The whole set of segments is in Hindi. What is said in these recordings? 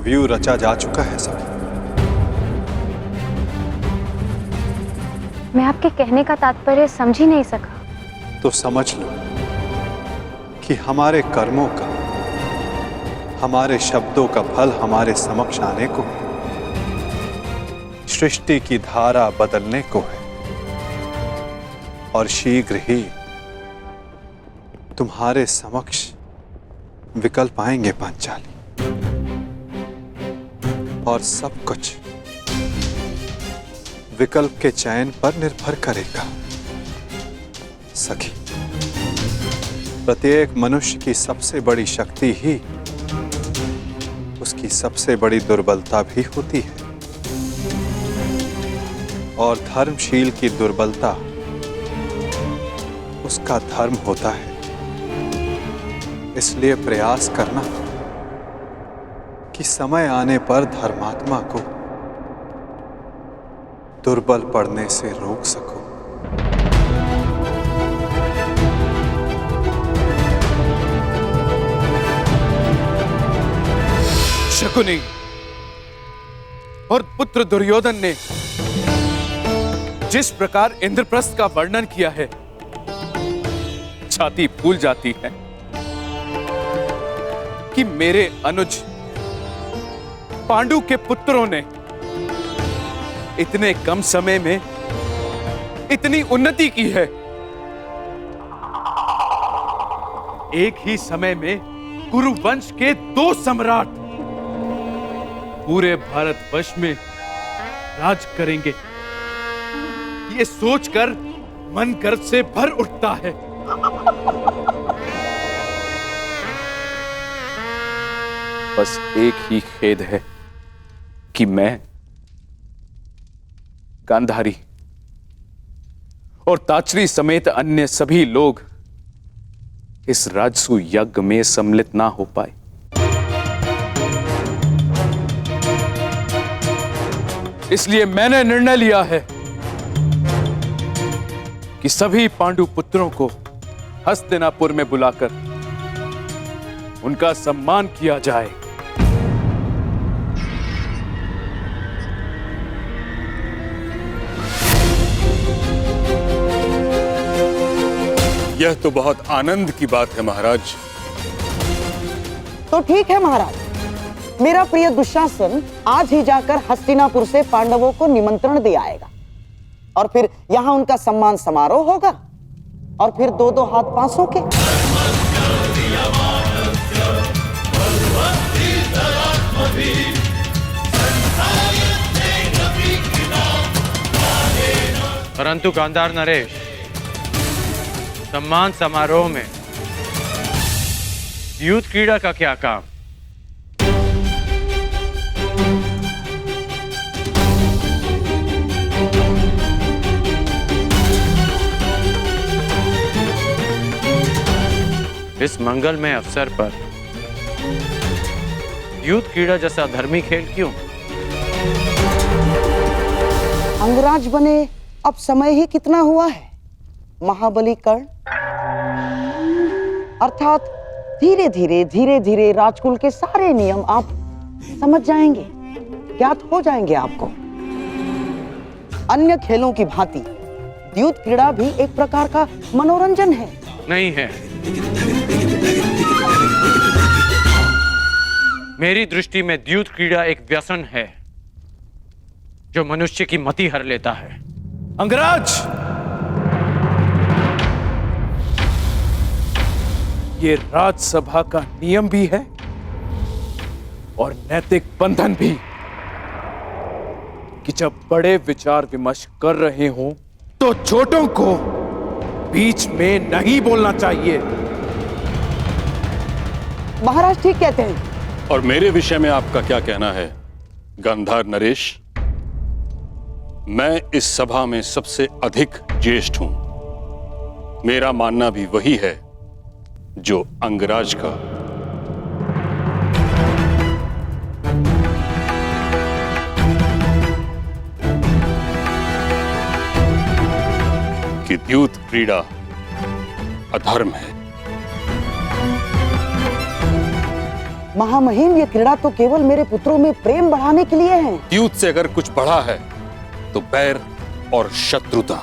व्यू रचा जा चुका है सखी। मैं आपके कहने का तात्पर्य समझ ही नहीं सका। तो समझ लो कि हमारे कर्मों का, हमारे शब्दों का फल हमारे समक्ष आने को, सृष्टि की धारा बदलने को है और शीघ्र ही तुम्हारे समक्ष विकल्प आएंगे पांचाली, और सब कुछ विकल्प के चयन पर निर्भर करेगा सखी। प्रत्येक मनुष्य की सबसे बड़ी शक्ति ही उसकी सबसे बड़ी दुर्बलता भी होती है, और धर्मशील की दुर्बलता उसका धर्म होता है। इसलिए प्रयास करना कि समय आने पर धर्मात्मा को दुर्बल पड़ने से रोक सको। शकुनी और पुत्र दुर्योधन ने जिस प्रकार इंद्रप्रस्थ का वर्णन किया है, छाती फूल जाती है कि मेरे अनुज पांडु के पुत्रों ने इतने कम समय में इतनी उन्नति की है। एक ही समय में कुरु वंश के 2 सम्राट पूरे भारतवर्ष में राज करेंगे। ये सोचकर मन गर्व से भर उठता है। बस एक ही खेद है कि मैं गांधारी और ताचरी समेत अन्य सभी लोग इस राजसू यज्ञ में सम्मिलित ना हो पाए। इसलिए मैंने निर्णय लिया है कि सभी पांडु पुत्रों को हस्तिनापुर में बुलाकर उनका सम्मान किया जाए। यह तो बहुत आनंद की बात है महाराज। तो ठीक है महाराज, मेरा प्रिय दुशासन आज ही जाकर हस्तिनापुर से पांडवों को निमंत्रण दे आएगा, और फिर यहाँ उनका सम्मान समारोह होगा, और फिर 2-2 हाथ पांसों के। परंतु गांधार नरेश, सम्मान समारोह में युद्ध क्रीड़ा का क्या काम? इस मंगलमय अवसर पर युद्ध क्रीड़ा जैसा धर्मी खेल क्यों? अंगराज बने अब समय ही कितना हुआ है महाबली कर्ण, अर्थात धीरे धीरे राजकुल के सारे नियम आप समझ जाएंगे, ज्ञात हो जाएंगे आपको। अन्य खेलों की भांति द्यूत क्रीड़ा भी एक प्रकार का मनोरंजन है। नहीं है। मेरी दृष्टि में द्यूत क्रीड़ा एक व्यसन है जो मनुष्य की मति हर लेता है। अंगराज, ये राजसभा का नियम भी है और नैतिक बंधन भी कि जब बड़े विचार विमर्श कर रहे हों तो छोटों को बीच में नहीं बोलना चाहिए। महाराज ठीक कहते हैं। और मेरे विषय में आपका क्या कहना है गांधार नरेश? मैं इस सभा में सबसे अधिक ज्येष्ठ हूं। मेरा मानना भी वही है जो अंगराज का। कि द्यूत क्रीड़ा अधर्म है। महामहिम, ये क्रीड़ा तो केवल मेरे पुत्रों में प्रेम बढ़ाने के लिए है। द्यूत से अगर कुछ बढ़ा है तो बैर और शत्रुता,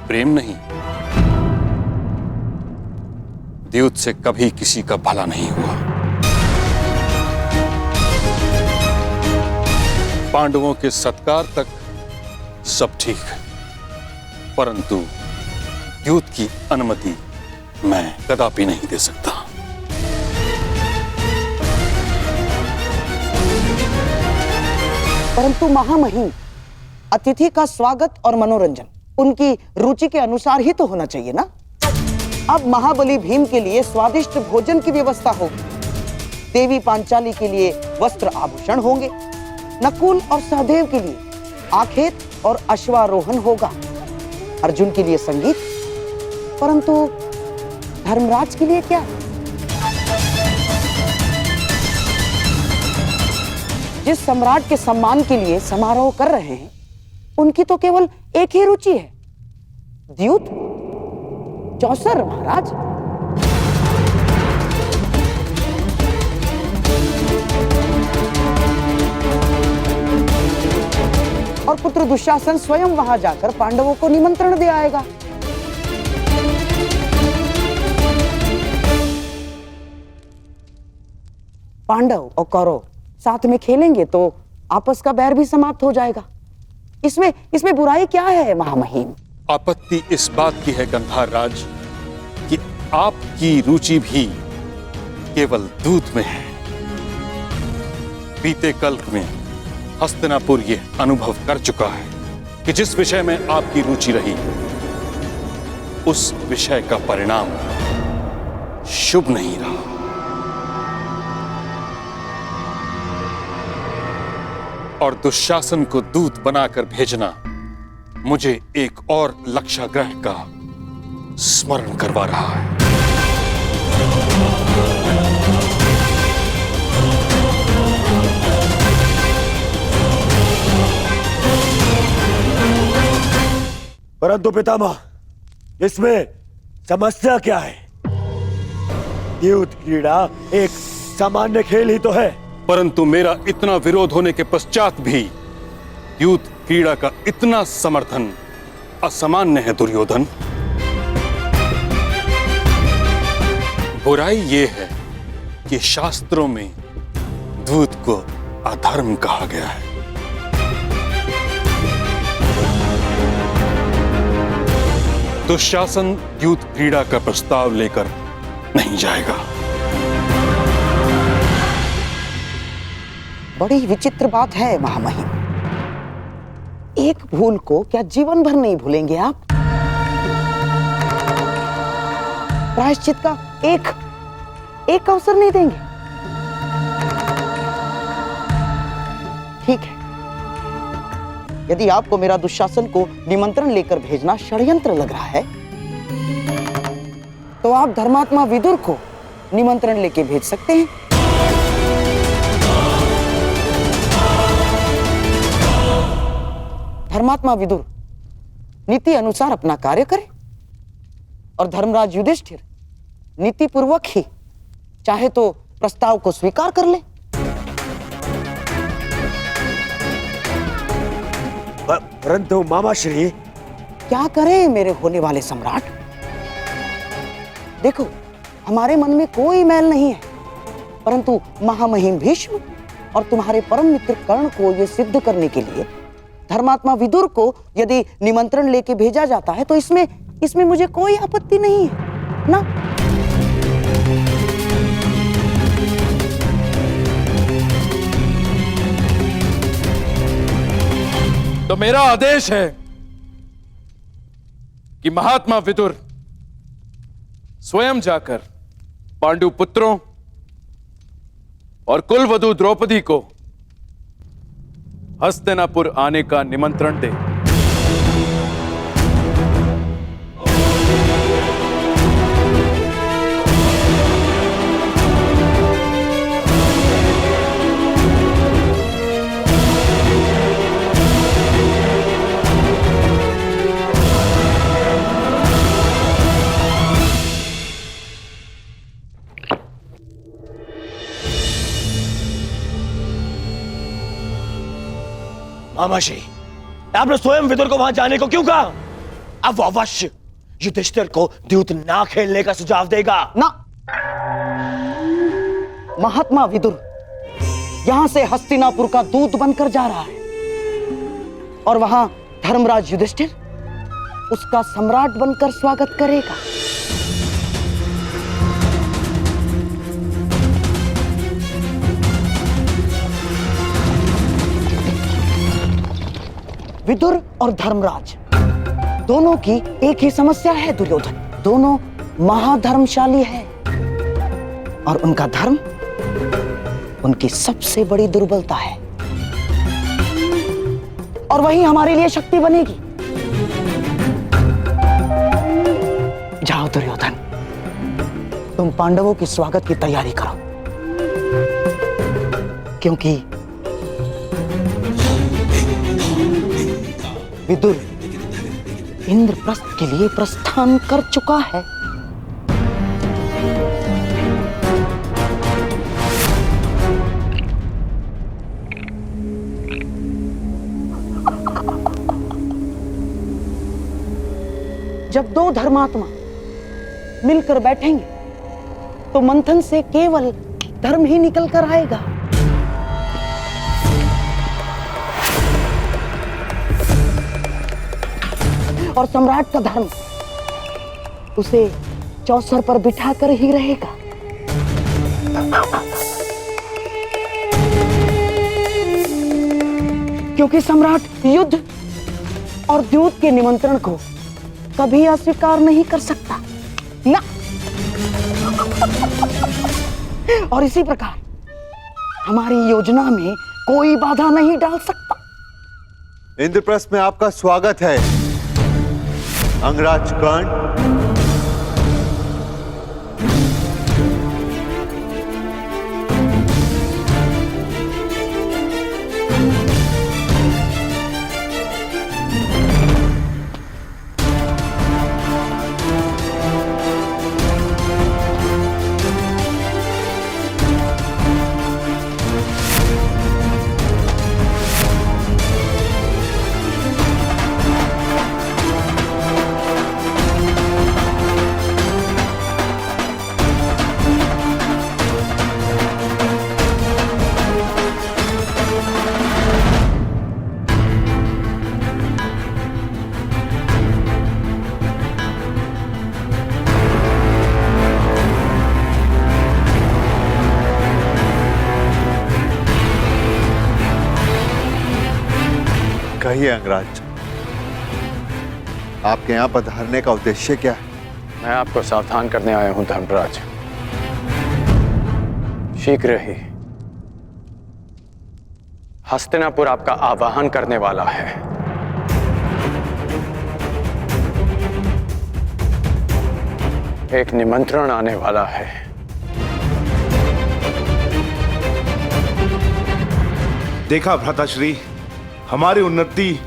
प्रेम नहीं। द्यूत से कभी किसी का भला नहीं हुआ। पांडवों के सत्कार तक सब ठीक है, परंतु द्यूत की अनुमति मैं कदापि नहीं दे सकता। परंतु महामहिम, अतिथि का स्वागत और मनोरंजन उनकी रुचि के अनुसार ही तो होना चाहिए ना। अब महाबली भीम के लिए स्वादिष्ट भोजन की व्यवस्था होगी, देवी पांचाली के लिए वस्त्र आभूषण होंगे, नकुल और सहदेव के लिए आखेट और अश्वारोहण होगा, अर्जुन के लिए संगीत, परंतु धर्मराज के लिए क्या? जिस सम्राट के सम्मान के लिए समारोह कर रहे हैं, उनकी तो केवल एक ही रुचि है, द्यूत, चौसर महाराज। और पुत्र दुशासन स्वयं वहां जाकर पांडवों को निमंत्रण दे आएगा। पांडव और कौरव साथ में खेलेंगे तो आपस का बैर भी समाप्त हो जाएगा। इसमें बुराई क्या है महामहिम? आपत्ति इस बात की है गंधार राज कि आपकी रुचि भी केवल दूध में है। बीते कल में हस्तिनापुर यह अनुभव कर चुका है कि जिस विषय में आपकी रुचि रही, उस विषय का परिणाम शुभ नहीं रहा। और दुशासन को दूत बनाकर भेजना मुझे एक और लक्षाग्रह का स्मरण करवा रहा है। परंतु पितामह, इसमें समस्या क्या है? द्यूत क्रीड़ा एक सामान्य खेल ही तो है। परंतु मेरा इतना विरोध होने के पश्चात भी द्यूत क्रीड़ा का इतना समर्थन असामान्य है दुर्योधन। बुराई यह है कि शास्त्रों में द्यूत को अधर्म कहा गया है। दुशासन द्यूत क्रीड़ा का प्रस्ताव लेकर नहीं जाएगा। बड़ी विचित्र बात है महामहिम। एक भूल को क्या जीवन भर नहीं भूलेंगे आप? प्रायश्चित का एक अवसर नहीं देंगे? ठीक है, यदि आपको मेरा दुशासन को निमंत्रण लेकर भेजना षड्यंत्र लग रहा है, तो आप धर्मात्मा विदुर को निमंत्रण लेके भेज सकते हैं। धर्मात्मा विदुर नीति अनुसार अपना कार्य करे और धर्मराज युधिष्ठिर नीति पूर्वक ही चाहे तो प्रस्ताव को स्वीकार कर ले। परंतु मामाश्री, क्या करे मेरे होने वाले सम्राट? देखो, हमारे मन में कोई मैल नहीं है, परंतु महामहिम भीष्म और तुम्हारे परम मित्र कर्ण को यह सिद्ध करने के लिए धर्मात्मा विदुर को यदि निमंत्रण लेके भेजा जाता है तो इसमें मुझे कोई आपत्ति नहीं है ना। तो मेरा आदेश है कि महात्मा विदुर स्वयं जाकर पांडु पुत्रों और कुलवधू द्रौपदी को हस्तिनापुर आने का निमंत्रण दे। मामा श्री, आपने स्वयं विदुर को वहां जाने को क्यों कहा? अब वो अवश्य युधिष्ठिर को द्यूत ना खेलने का सुझाव देगा। ना, महात्मा विदुर यहां से हस्तिनापुर का दूत बनकर जा रहा है और वहां धर्मराज युधिष्ठिर उसका सम्राट बनकर स्वागत करेगा। विदुर और धर्मराज दोनों की एक ही समस्या है दुर्योधन। दोनों महाधर्मशाली हैं और उनका धर्म उनकी सबसे बड़ी दुर्बलता है और वही हमारे लिए शक्ति बनेगी। जाओ दुर्योधन, तुम पांडवों के स्वागत की तैयारी करो, क्योंकि विदुर इंद्रप्रस्थ के लिए प्रस्थान कर चुका है। जब दो धर्मात्मा मिलकर बैठेंगे तो मंथन से केवल धर्म ही निकल कर आएगा। और सम्राट का धर्म उसे चौसर पर बिठाकर ही रहेगा। क्योंकि सम्राट युद्ध और द्यूत के निमंत्रण को कभी अस्वीकार नहीं कर सकता ना। और इसी प्रकार हमारी योजना में कोई बाधा नहीं डाल सकता। इंद्रप्रस्थ में आपका स्वागत है अंगराज कर्ण। कहिए अंगराज, आपके यहां पधारने का उद्देश्य क्या है? मैं आपको सावधान करने आया हूं धर्मराज। शीघ्र ही हस्तिनापुर आपका आवाहन करने वाला है। एक निमंत्रण आने वाला है। देखा भ्राताश्री, हमारी उन्नति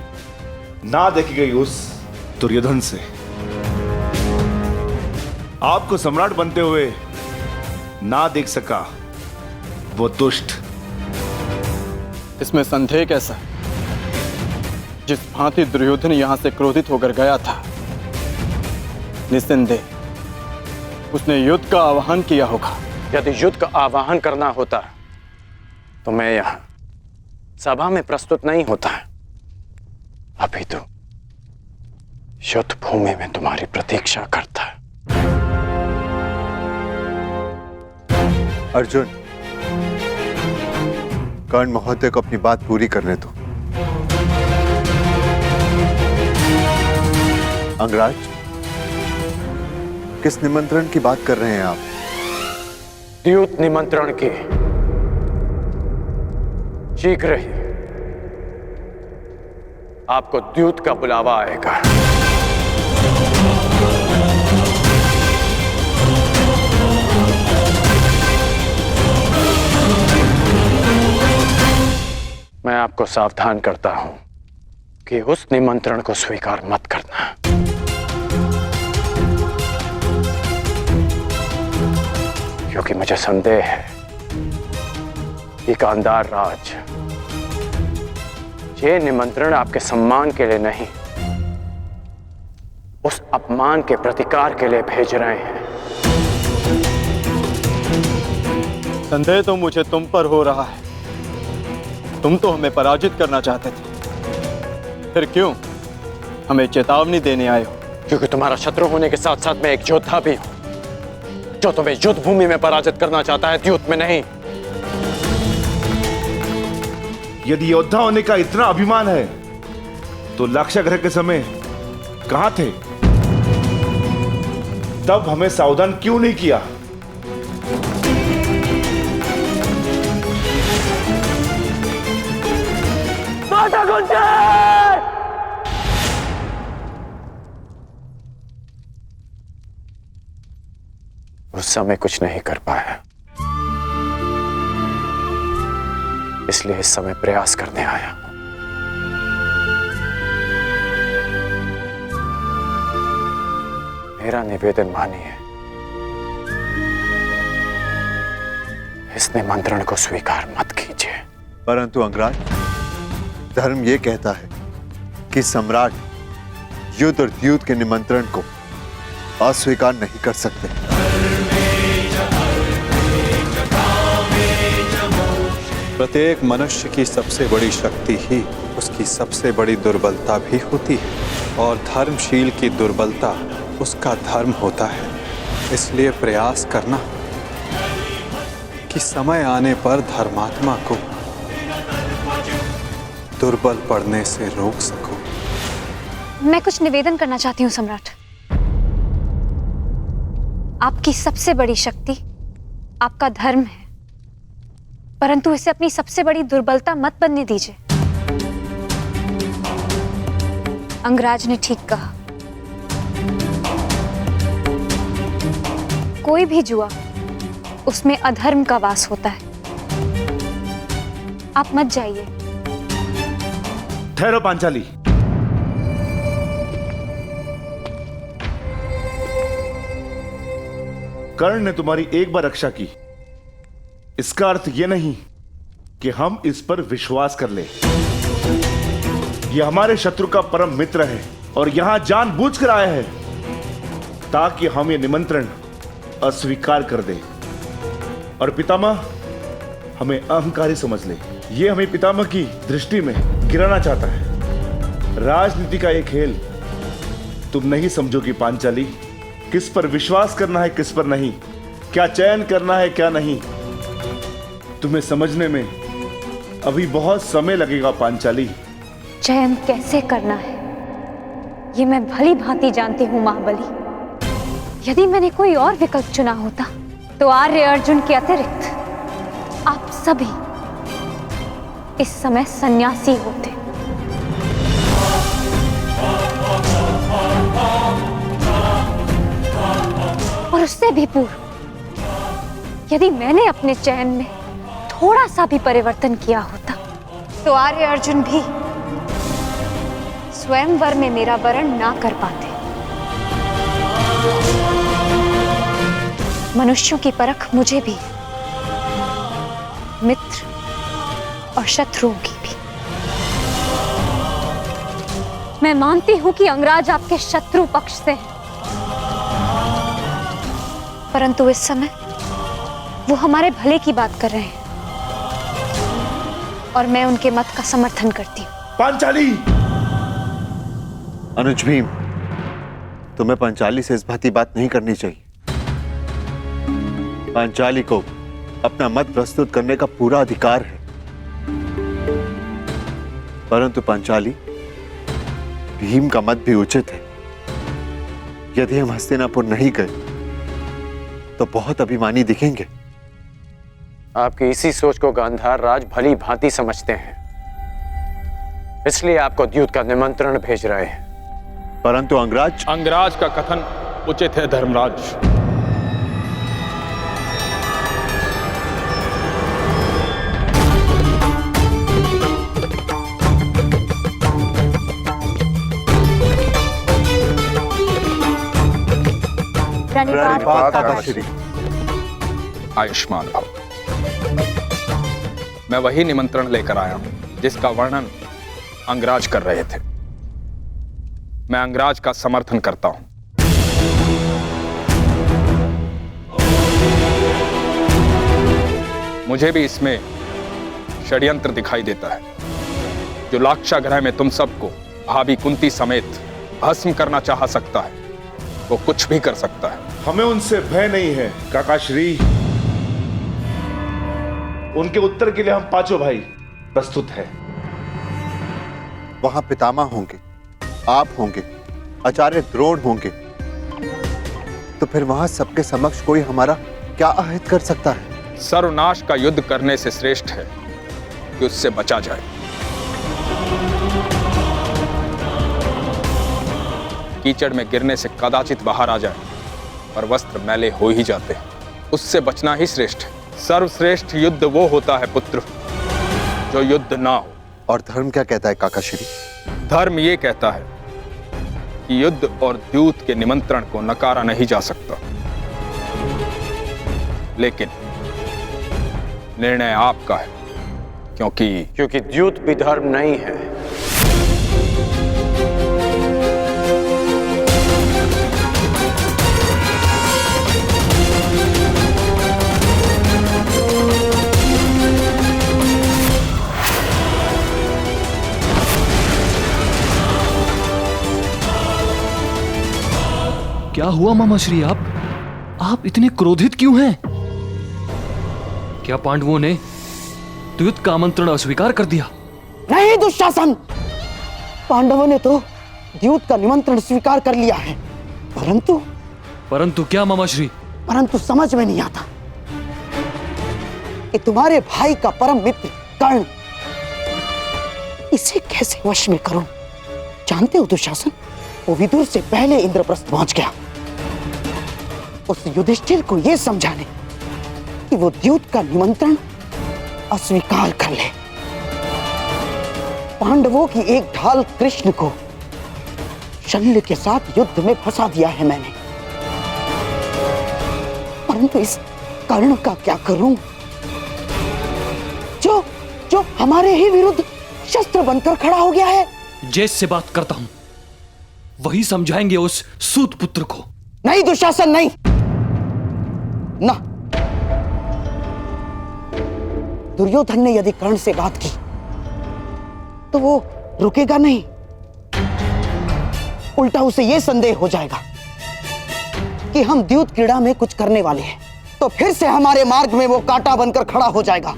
ना देखी गई उस दुर्योधन से। आपको सम्राट बनते हुए ना देख सका वो दुष्ट। इसमें संदेह कैसा? जिस भांति दुर्योधन यहां से क्रोधित होकर गया था, निस्संदेह उसने युद्ध का आह्वान किया होगा। यदि युद्ध का आह्वान करना होता तो मैं यहां सभा में प्रस्तुत नहीं होता है। अभी तो युद्ध भूमि में तुम्हारी प्रतीक्षा करता है। अर्जुन, कर्ण महोदय को अपनी बात पूरी करने दो। अंगराज, किस निमंत्रण की बात कर रहे हैं आप? द्यूत निमंत्रण की। शीघ्र ही आपको द्यूत का बुलावा आएगा। मैं आपको सावधान करता हूं कि उस निमंत्रण को स्वीकार मत करना। क्योंकि मुझे संदेह है कि गांधार राज ये निमंत्रण आपके सम्मान के लिए नहीं, उस अपमान के प्रतिकार के लिए भेज रहे हैं। संदेह तो मुझे तुम पर हो रहा है। तुम तो हमें पराजित करना चाहते थे, फिर क्यों हमें चेतावनी देने आए हो? क्योंकि तुम्हारा शत्रु होने के साथ साथ मैं एक योद्धा भी हूं, जो तुम्हें युद्ध भूमि में पराजित करना चाहता है, युद्ध में नहीं। यदि योद्धा होने का इतना अभिमान है तो लाक्षागृह के समय कहां थे? तब हमें सावधान क्यों नहीं किया? माता गुंजर! उस समय कुछ नहीं कर पाया, इसलिए इस समय प्रयास करने आया। मेरा निवेदन मानिए, इस निमंत्रण को स्वीकार मत कीजिए। परंतु अंगराज, धर्म ये कहता है कि सम्राट युद्ध और द्यूत के निमंत्रण को अस्वीकार नहीं कर सकते। प्रत्येक मनुष्य की सबसे बड़ी शक्ति ही उसकी सबसे बड़ी दुर्बलता भी होती है, और धर्मशील की दुर्बलता उसका धर्म होता है। इसलिए प्रयास करना कि समय आने पर धर्मात्मा को दुर्बल पड़ने से रोक सको। मैं कुछ निवेदन करना चाहती हूँ सम्राट। आपकी सबसे बड़ी शक्ति आपका धर्म है, परंतु इसे अपनी सबसे बड़ी दुर्बलता मत बनने दीजिए। अंगराज ने ठीक कहा, कोई भी जुआ उसमें अधर्म का वास होता है। आप मत जाइए। ठहरो पांचाली। कर्ण ने तुम्हारी एक बार रक्षा की, इसका अर्थ यह नहीं कि हम इस पर विश्वास कर ले। यह हमारे शत्रु का परम मित्र है और यहां जानबूझकर आया है ताकि हम ये निमंत्रण अस्वीकार कर दे और पितामह हमें अहंकारी समझ ले। ये हमें पितामह की दृष्टि में गिराना चाहता है। राजनीति का ये खेल तुम नहीं समझोगी पांचाली। किस पर विश्वास करना है, किस पर नहीं, क्या चयन करना है, क्या नहीं, तुम्हें समझने में अभी बहुत समय लगेगा पांचाली। चयन कैसे करना है ये मैं भली भांति जानती हूँ महाबली। यदि मैंने कोई और विकल्प चुना होता तो आर्य अर्जुन के अतिरिक्त आप सभी इस समय सन्यासी होते। और उससे भी पूर्व यदि मैंने अपने चयन में थोड़ा सा भी परिवर्तन किया होता तो आर्य अर्जुन भी स्वयंवर में मेरा वरण ना कर पाते। मनुष्यों की परख मुझे भी, मित्र और शत्रुओं की भी। मैं मानती हूं कि अंगराज आपके शत्रु पक्ष से है, परंतु इस समय वो हमारे भले की बात कर रहे हैं और मैं उनके मत का समर्थन करती हूँ। पांचाली! अनुज भीम, तुम्हें पांचाली से इस भांति बात नहीं करनी चाहिए। पांचाली को अपना मत प्रस्तुत करने का पूरा अधिकार है, परंतु पांचाली, भीम का मत भी उचित है। यदि हम हस्तिनापुर नहीं गए तो बहुत अभिमानी दिखेंगे। आपकी इसी सोच को गांधार राज भली भांति समझते हैं, इसलिए आपको द्यूत का निमंत्रण भेज रहे हैं। परंतु अंगराज का कथन उचित है धर्मराज। आयुष्मान भव। मैं वही निमंत्रण लेकर आया हूं जिसका वर्णन अंगराज कर रहे थे। मैं अंगराज का समर्थन करता हूं। मुझे भी इसमें षड्यंत्र दिखाई देता है। जो लाक्षागृह में तुम सबको भाभी कुंती समेत भस्म करना चाह सकता है, वो कुछ भी कर सकता है। हमें उनसे भय नहीं है काकाश्री। उनके उत्तर के लिए हम पांचों भाई प्रस्तुत हैं। वहां पितामह होंगे, आप होंगे, आचार्य द्रोण होंगे, तो फिर वहां सबके समक्ष कोई हमारा क्या अहित कर सकता है? सर्वनाश का युद्ध करने से श्रेष्ठ है कि उससे बचा जाए। कीचड़ में गिरने से कदाचित बाहर आ जाए, पर वस्त्र मैले हो ही जाते हैं। उससे बचना ही श्रेष्ठ है। सर्वश्रेष्ठ युद्ध वो होता है पुत्र, जो युद्ध ना हो। और धर्म क्या कहता है काकाश्री? धर्म ये कहता है कि युद्ध और द्यूत के निमंत्रण को नकारा नहीं जा सकता, लेकिन निर्णय आपका है, क्योंकि द्यूत भी धर्म नहीं है। क्या हुआ मामाश्री? आप इतने क्रोधित क्यों हैं? क्या पांडवों ने द्यूत का आमंत्रण अस्वीकार कर दिया? नहीं दुशासन, पांडवों ने तो द्यूत का निमंत्रण स्वीकार कर लिया है, परंतु क्या मामाश्री? परंतु समझ में नहीं आता कि तुम्हारे भाई का परम मित्र कर्ण, इसे कैसे वश में करूं? जानते हो दुशासन, वो विदुर से पहले इंद्रप्रस्थ पहुंच गया उस युधिष्ठिर को यह समझाने कि वो द्यूत का निमंत्रण अस्वीकार कर ले। पांडवों की एक ढाल कृष्ण को शल्य के साथ युद्ध में फंसा दिया है मैंने, परंतु इस कर्ण का क्या करूं, जो हमारे ही विरुद्ध शस्त्र बनकर खड़ा हो गया है। जैस से बात करता हूं, वही समझाएंगे उस सूत पुत्र को। नहीं दुशासन, नहीं ना। दुर्योधन ने यदि कर्ण से बात की तो वो रुकेगा नहीं, उल्टा उसे यह संदेह हो जाएगा कि हम द्यूत क्रीड़ा में कुछ करने वाले हैं, तो फिर से हमारे मार्ग में वो कांटा बनकर खड़ा हो जाएगा।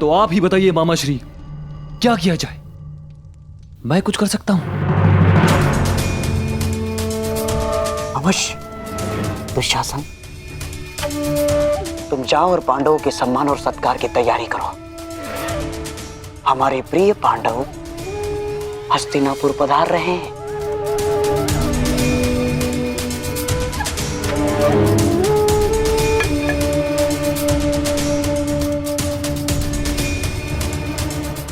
तो आप ही बताइए मामाश्री, क्या किया जाए? मैं कुछ कर सकता हूं? अवश्य दुशासन, तुम जाओ और पांडवों के सम्मान और सत्कार की तैयारी करो। हमारे प्रिय पांडव हस्तिनापुर पधार रहे हैं।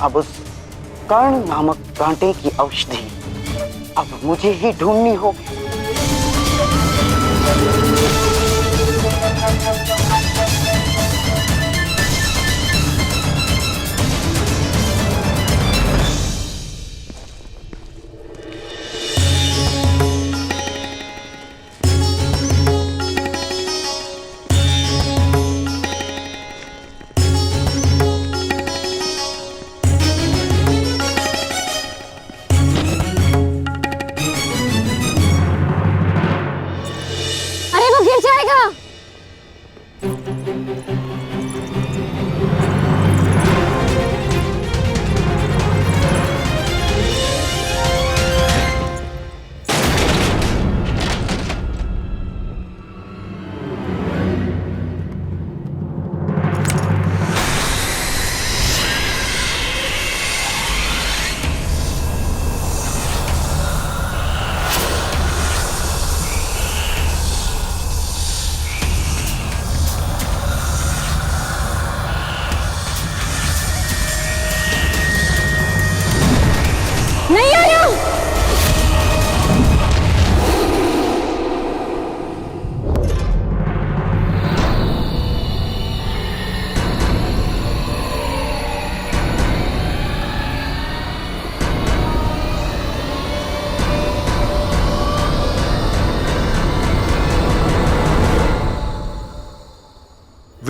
अब उस कर्ण नामक कांटे की औषधि अब मुझे ही ढूंढनी होगी।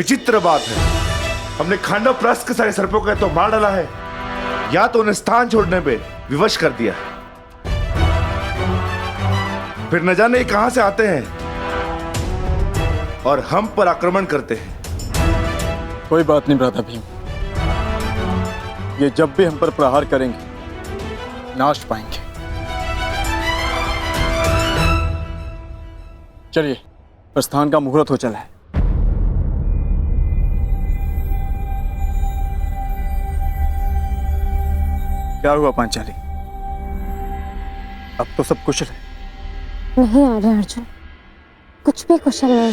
विचित्र बात है, हमने खांडव प्रस्थ के सारे सर्पों का तो मार डाला है, या तो उन्हें स्थान छोड़ने पे विवश कर दिया, फिर न जाने कहां से आते हैं और हम पर आक्रमण करते हैं। कोई बात नहीं भ्राता भीम, ये जब भी हम पर प्रहार करेंगे नाश पाएंगे। चलिए, प्रस्थान का मुहूर्त हो चला है। क्या हुआ पांचाली? अब तो सब कुशल है? नहीं आर्य अर्जुन, कुछ भी कुशल नहीं है।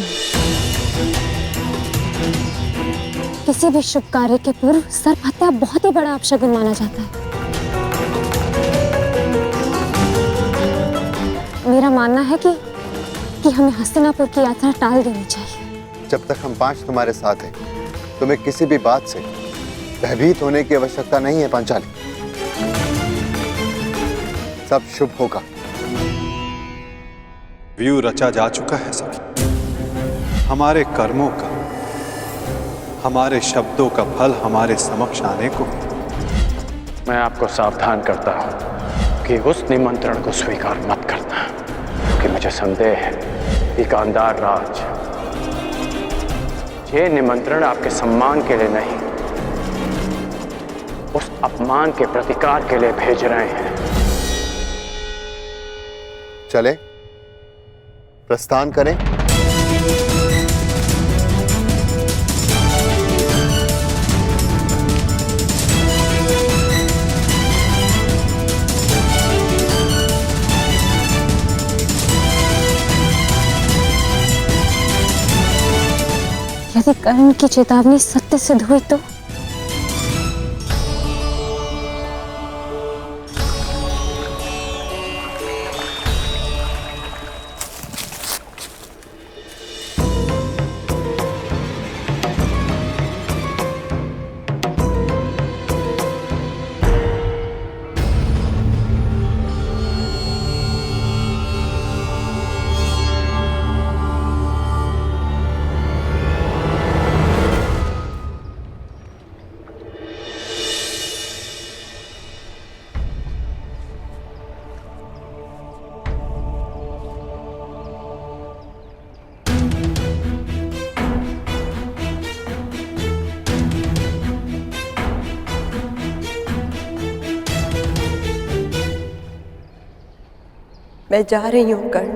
किसी भी शुभ कार्य के पूर्व सर्प हत्या बहुत ही बड़ा अपशगुन माना जाता है। मेरा मानना है कि हमें हस्तिनापुर की यात्रा टाल देनी चाहिए। जब तक हम 5 तुम्हारे साथ हैं, तुम्हें किसी भी बात से भयभीत होने की आवश्यकता नहीं है पांचाली। सब शुभ होगा। व्यू रचा जा चुका है सखी। हमारे कर्मों का, हमारे शब्दों का फल हमारे समक्ष आने को। मैं आपको सावधान करता हूं कि उस निमंत्रण को स्वीकार मत करना, क्योंकि मुझे संदेह है कि गांधार राज ये निमंत्रण आपके सम्मान के लिए नहीं, उस अपमान के प्रतिकार के लिए भेज रहे हैं। चले, प्रस्थान करें। यदि कर्ण की चेतावनी सत्य सिद्ध हुई तो? मैं जा रही हूँ कर्ण,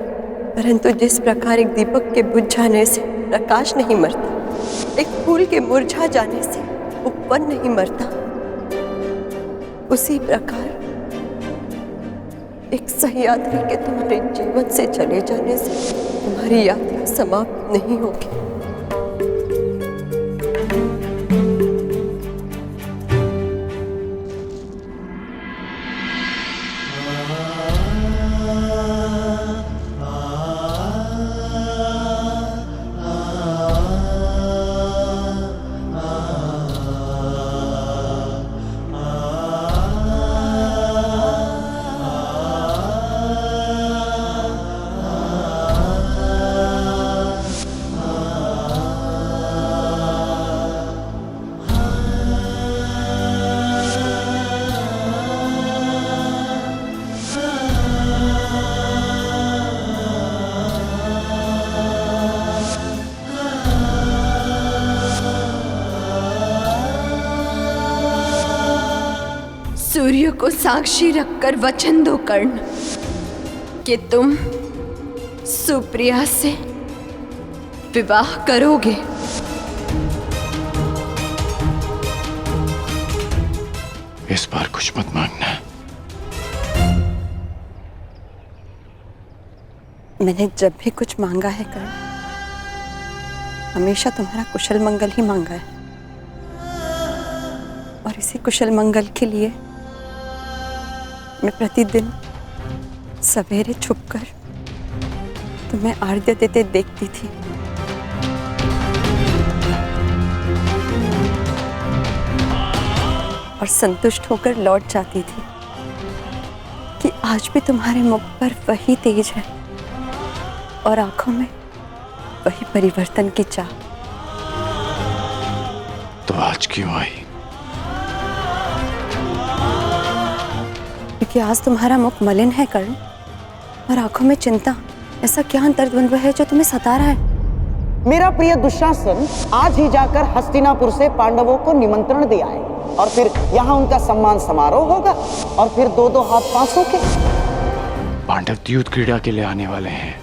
परंतु जिस प्रकार एक दीपक के बुझ जाने से प्रकाश नहीं मरता, एक फूल के मुरझा जाने से उपवन नहीं मरता, उसी प्रकार एक सहयात्री के तुम्हारे जीवन से चले जाने से तुम्हारी यात्रा समाप्त नहीं होगी। सूर्य को साक्षी रखकर वचन दो कर्ण कि तुम सुप्रिया से विवाह करोगे। इस बार कुछ मत मांगना। मैंने जब भी कुछ मांगा है कर्ण, हमेशा तुम्हारा कुशल मंगल ही मांगा है, और इसी कुशल मंगल के लिए मैं प्रतिदिन सवेरे छुपकर तुम्हें आर्घ्य देते देखती थी। और संतुष्ट होकर लौट जाती थी कि आज भी तुम्हारे मुख पर वही तेज है और आंखों में वही परिवर्तन की चाह। तो आज क्यों आई? क्योंकि आज तुम्हारा मुख मलिन है कर्ण, और आंखों में चिंता। ऐसा क्या अंतर्द्वंद्व है जो तुम्हें सता रहा है? मेरा प्रिय दुशासन आज ही जाकर हस्तिनापुर से पांडवों को निमंत्रण दे आए, और फिर यहाँ उनका सम्मान समारोह होगा, और फिर दो दो हाथ पांचों के। पांडव द्यूत क्रीड़ा के लिए आने वाले हैं,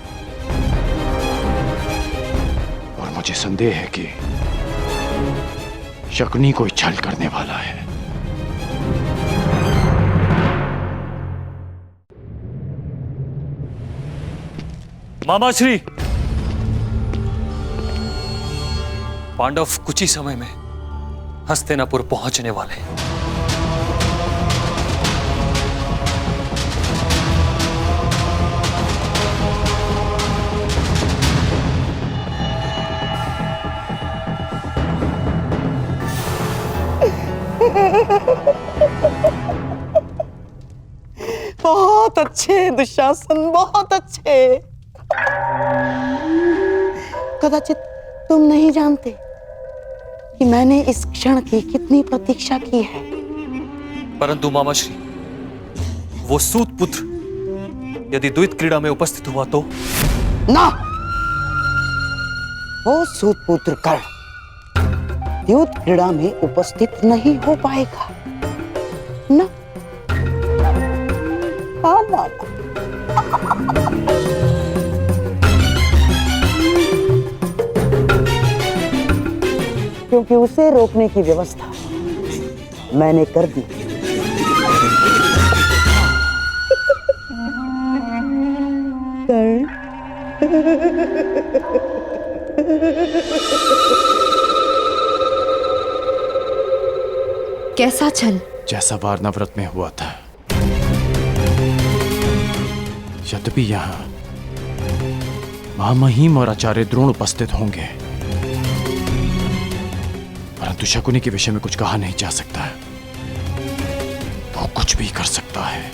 और मुझे संदेह है कि शकुनी कोई छल करने वाला है। मामाश्री, पांडव कुछ ही समय में हस्तिनापुर पहुंचने वाले हैं। बहुत अच्छे दुशासन, बहुत अच्छे। कदाचित तुम नहीं जानते कि मैंने इस क्षण की कितनी प्रतीक्षा की है। परंतु मामाश्री, वो सूत पुत्र यदि द्वैत क्रीड़ा में उपस्थित हुआ तो? ना, वो सूतपुत्र कर्ण द्यूत क्रीड़ा में उपस्थित नहीं हो पाएगा। ना, ना। क्योंकि उसे रोकने की व्यवस्था मैंने कर दी। कैसा छल? जैसा वारणा व्रत में हुआ था। यद्यपि यहाँ महामहिम और आचार्य द्रोण उपस्थित होंगे, परंतु शकुनी के विषय में कुछ कहा नहीं जा सकता है। वो कुछ भी कर सकता है।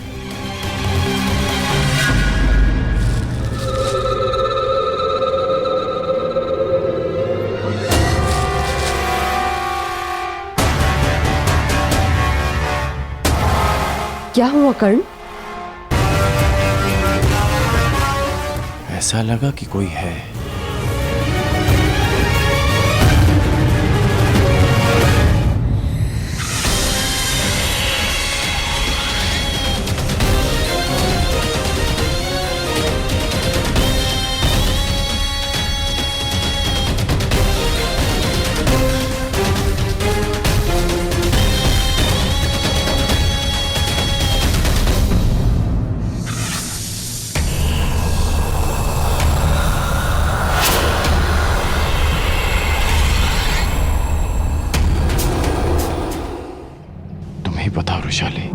क्या हुआ कर्ण? ऐसा लगा कि कोई है। बताओ रुशाली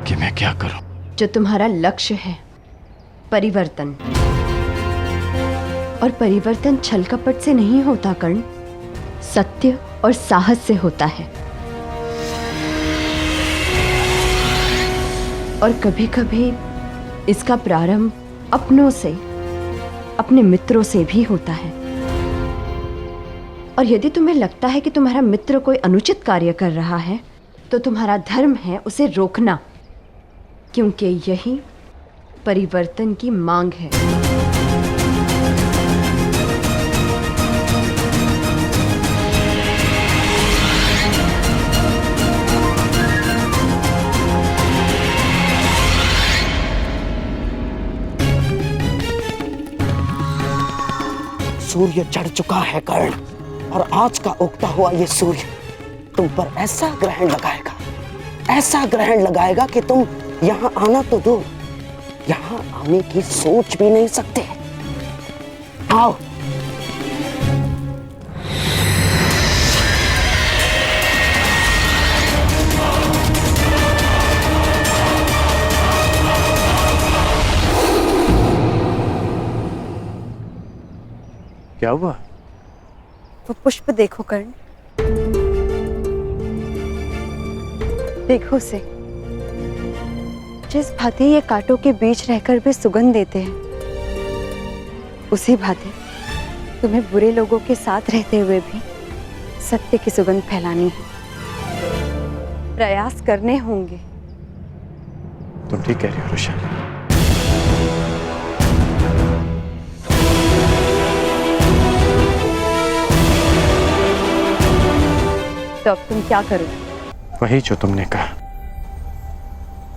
कि मैं क्या करूं? जो तुम्हारा लक्ष्य है, परिवर्तन, और परिवर्तन छल कपट से नहीं होता कर्ण, सत्य और साहस से होता है। और कभी कभी इसका प्रारंभ अपनों से, अपने मित्रों से भी होता है। और यदि तुम्हें लगता है कि तुम्हारा मित्र कोई अनुचित कार्य कर रहा है, तो तुम्हारा धर्म है उसे रोकना, क्योंकि यही परिवर्तन की मांग है। सूर्य चढ़ चुका है कर्ण, और आज का उगता हुआ ये सूर्य तुम पर ऐसा ग्रहण लगाएगा, ऐसा ग्रहण लगाएगा कि तुम यहाँ आना तो दो, यहाँ आने की सोच भी नहीं सकते। आओ। क्या हुआ? वो पुष्प देखो कर्ण, देखो उसे। जिस भांति ये कांटों के बीच रहकर भी सुगंध देते हैं, उसी भांति तुम्हें बुरे लोगों के साथ रहते हुए भी सत्य की सुगंध फैलानी है, प्रयास करने होंगे। तुम ठीक कह रही हो रुशाली। तो अब तुम क्या करो? वही जो तुमने कहा,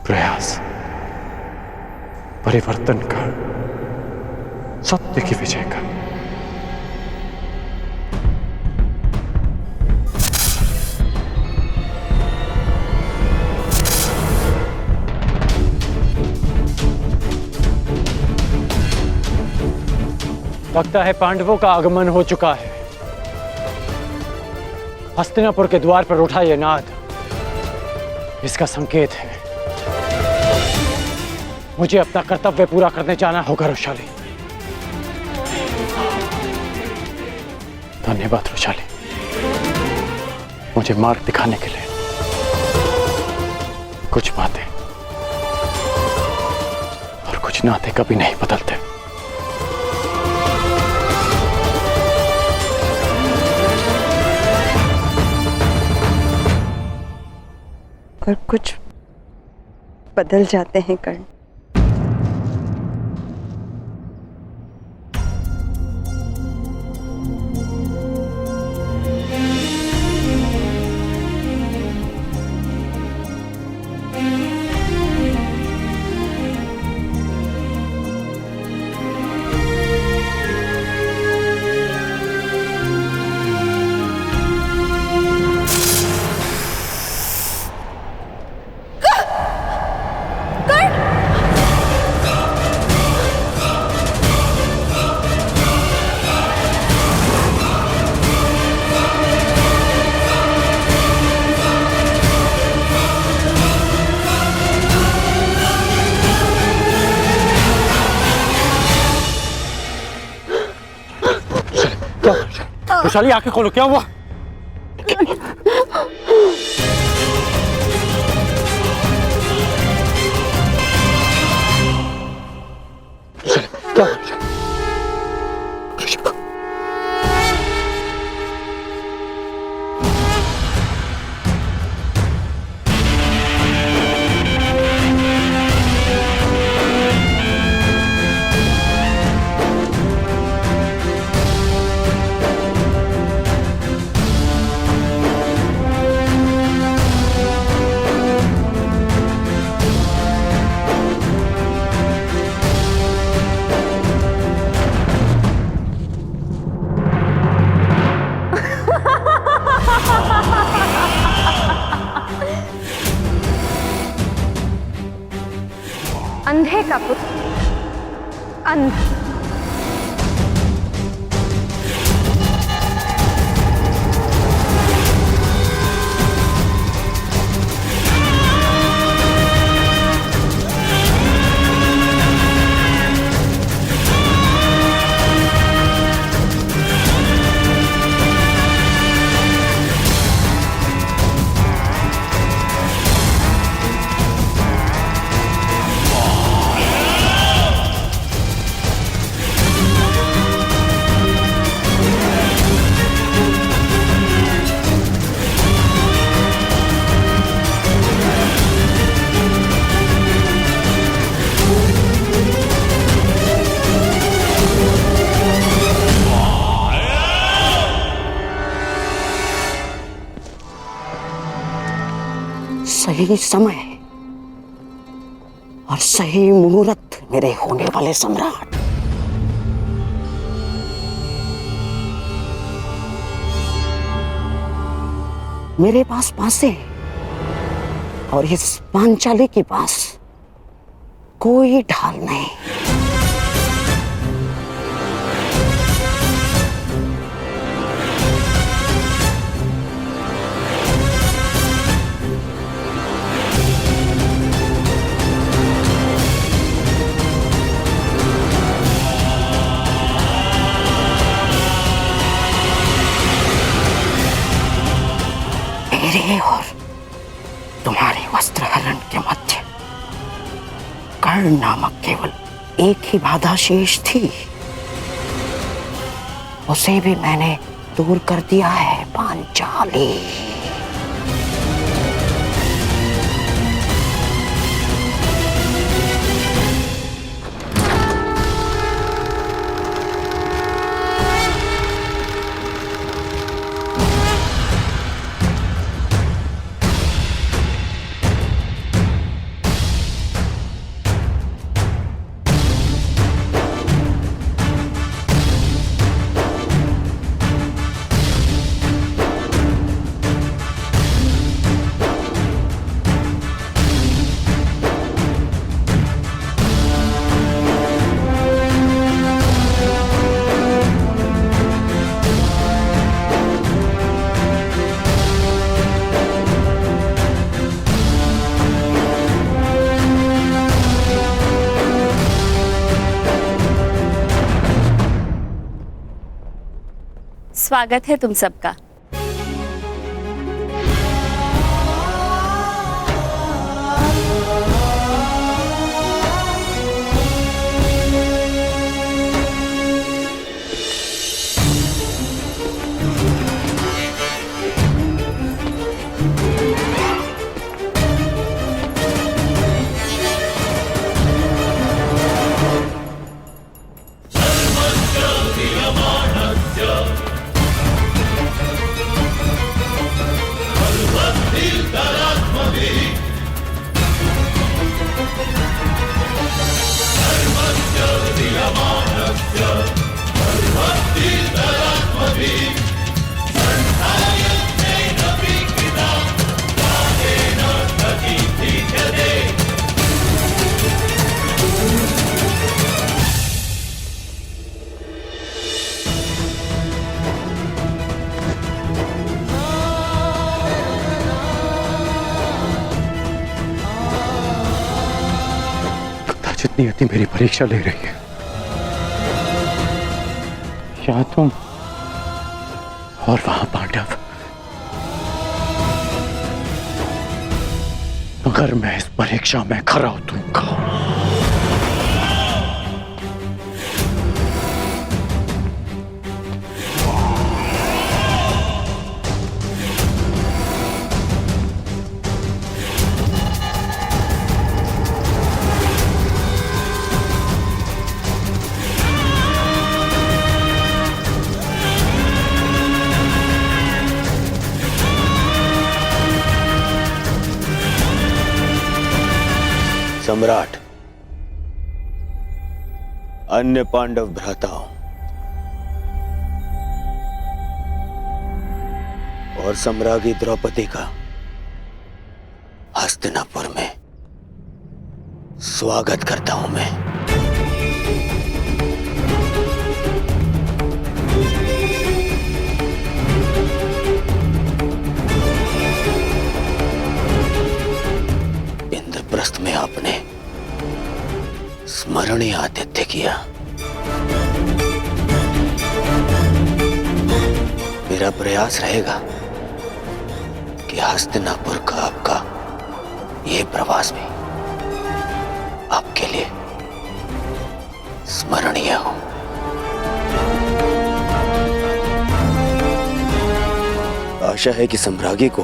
प्रयास, परिवर्तन का, सत्य की विजय का। लगता है पांडवों का आगमन हो चुका है। हस्तिनापुर के द्वार पर उठा यह नाद इसका संकेत है। मुझे अपना कर्तव्य पूरा करने जाना होगा रुशाली। धन्यवाद रुशाली, मुझे मार्ग दिखाने के लिए। कुछ बातें और कुछ नाते कभी नहीं बदलते। और कुछ बदल जाते हैं कर्ण। रुशाली आंखें खोलो, क्या हुआ? अंधे का पुत्र अंधा। सही समय और सही मुहूर्त मेरे होने वाले सम्राट। मेरे पास पासे और इस पांचाली के पास कोई ढाल नहीं। मेरे और तुम्हारे वस्त्रहरण के मध्य कर्ण नामक केवल एक ही बाधा शेष थी। उसे भी मैंने दूर कर दिया है पांचाली। स्वागत है तुम सबका। नियति मेरी परीक्षा ले रही है। या तुम और वहां पांडव। अगर मैं इस परीक्षा में खरा उतरूंगा सम्राट, अन्य पांडव भ्राताओं और सम्राज्ञी द्रौपदी का हस्तिनापुर में स्वागत करता हूं मैं। इंद्रप्रस्थ में आपने स्मरणीय आतिथ्य किया। मेरा प्रयास रहेगा कि हस्तिनापुर का आपका यह प्रवास भी आपके लिए स्मरणीय हो। आशा है कि सम्राज्ञी को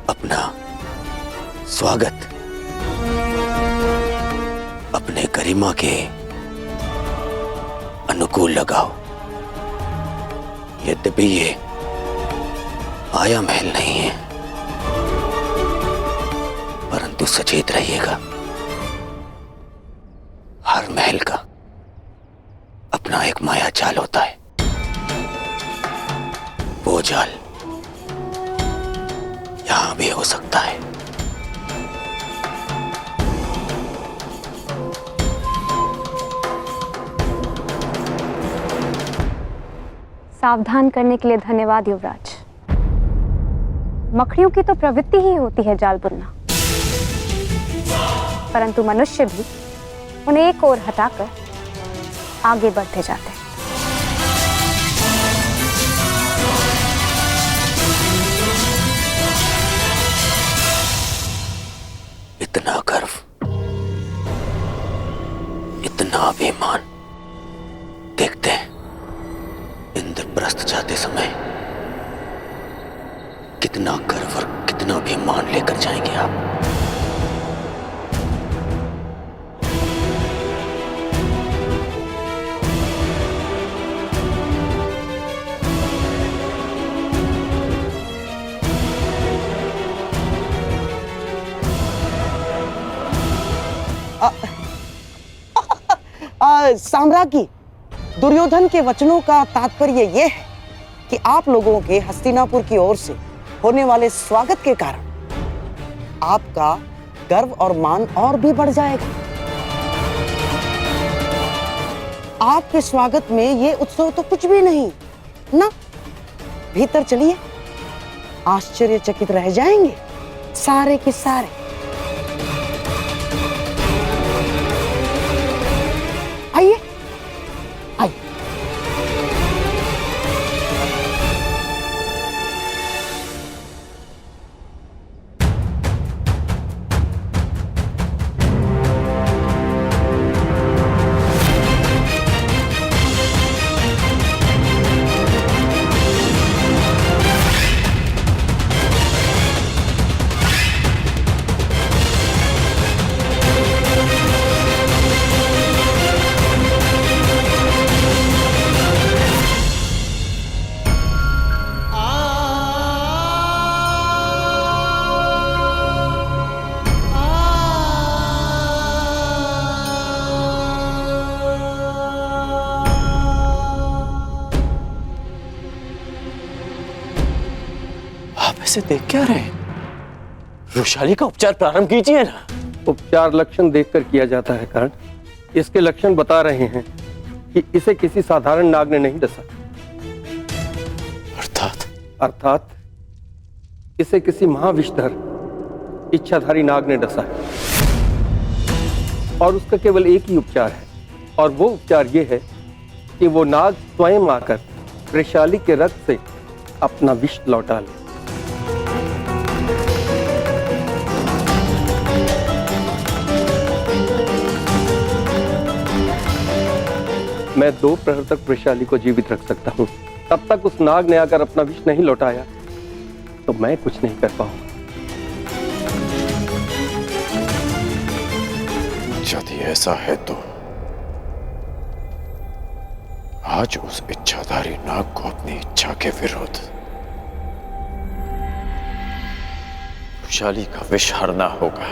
अपना स्वागत अपने गरिमा के अनुकूल लगाओ। यद्यपि ये आया महल नहीं है, परंतु सचेत रहिएगा। हर महल का अपना एक माया जाल होता है। वो जाल यहां भी हो सकता है। सावधान करने के लिए धन्यवाद युवराज। मकड़ियों की तो प्रवृत्ति ही होती है जाल बुनना, परंतु मनुष्य भी उन्हें एक ओर हटाकर आगे बढ़ते जाते हैं। इतना गर्व, इतना अभिमान। देखते हैं इंद्रप्रस्थ जाते समय कितना गर्व और कितना अभिमान लेकर जाएंगे आप? साम्राज्ञी, दुर्योधन के वचनों का तात्पर्य यह है कि आप लोगों के हस्तिनापुर की ओर से होने वाले स्वागत के कारण आपका गर्व और मान और भी बढ़ जाएगा। आपके स्वागत में ये उत्सव तो कुछ भी नहीं ना। भीतर चलिए, आश्चर्यचकित रह जाएंगे सारे के सारे। आइए आइए। ऐसे देख क्या रहे हैं? वृषाली का उपचार प्रारंभ कीजिए ना। उपचार लक्षण देखकर किया जाता है कर्ण। इसके लक्षण बता रहे हैं कि इसे किसी साधारण नाग ने नहीं डसा। अर्थात इसे किसी महाविषधर इच्छाधारी नाग ने डसा है और उसका केवल एक ही उपचार है, और वो उपचार ये है कि वो नाग स्वयं आकर वृषाली के रक्त से अपना विष लौटा ले। मैं 2 प्रहर तक वृषाली को जीवित रख सकता हूँ। तब तक उस नाग ने आकर अपना विष नहीं लौटाया तो मैं कुछ नहीं कर पाऊंगा। यदि ऐसा है तो आज उस इच्छाधारी नाग को अपनी इच्छा के विरुद्ध वृषाली का विष हरना होगा।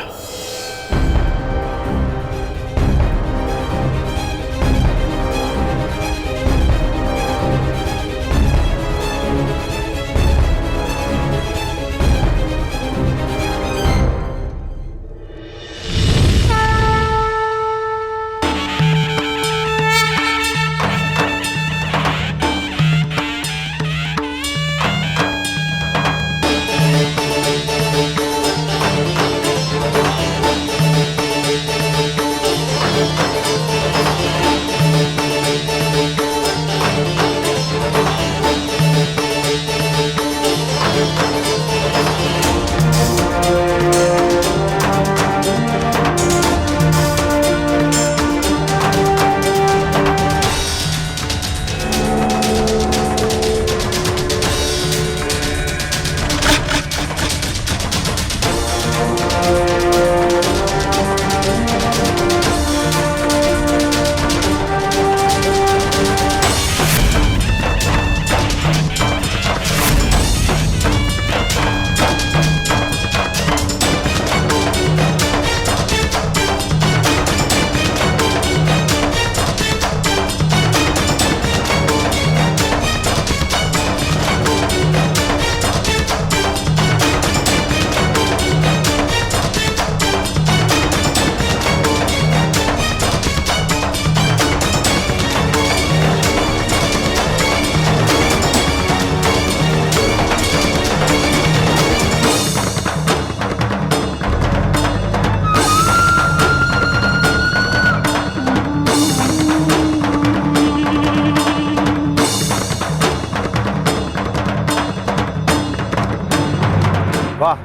वाह,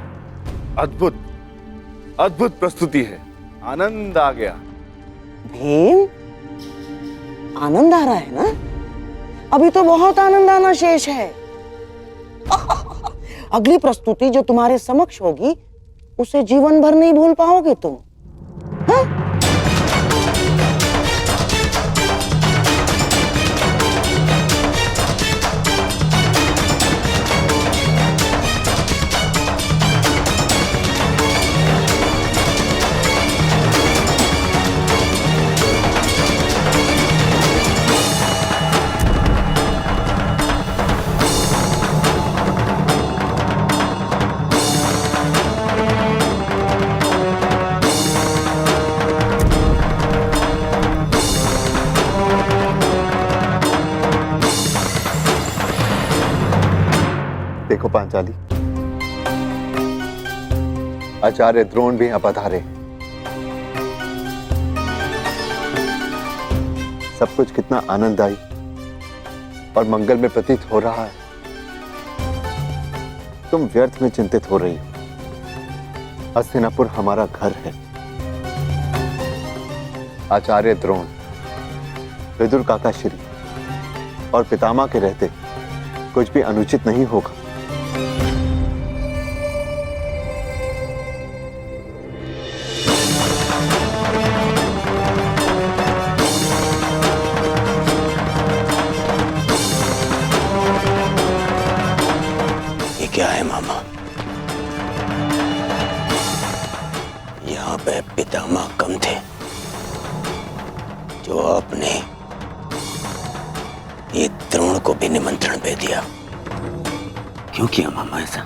अद्भुत अद्भुत प्रस्तुति है। आनंद आ गया। भीम, आनंद आ रहा है ना? अभी तो बहुत आनंद आना शेष है। अगली प्रस्तुति जो तुम्हारे समक्ष होगी उसे जीवन भर नहीं भूल पाओगे तुम। हाँ? देखो पांचाली, आचार्य द्रोण भी यहां पधारे। सब कुछ कितना आनंददायी और मंगल में प्रतीत हो रहा है। तुम व्यर्थ में चिंतित हो रही हो। हस्तिनापुर हमारा घर है। आचार्य द्रोण, विदुर काका श्री और पितामह के रहते कुछ भी अनुचित नहीं होगा। ये क्या है मामा? यहाँ पे पितामह कम थे जो आपने ये द्रोण को भी निमंत्रण दे दिया। क्यों किया मामा ऐसा?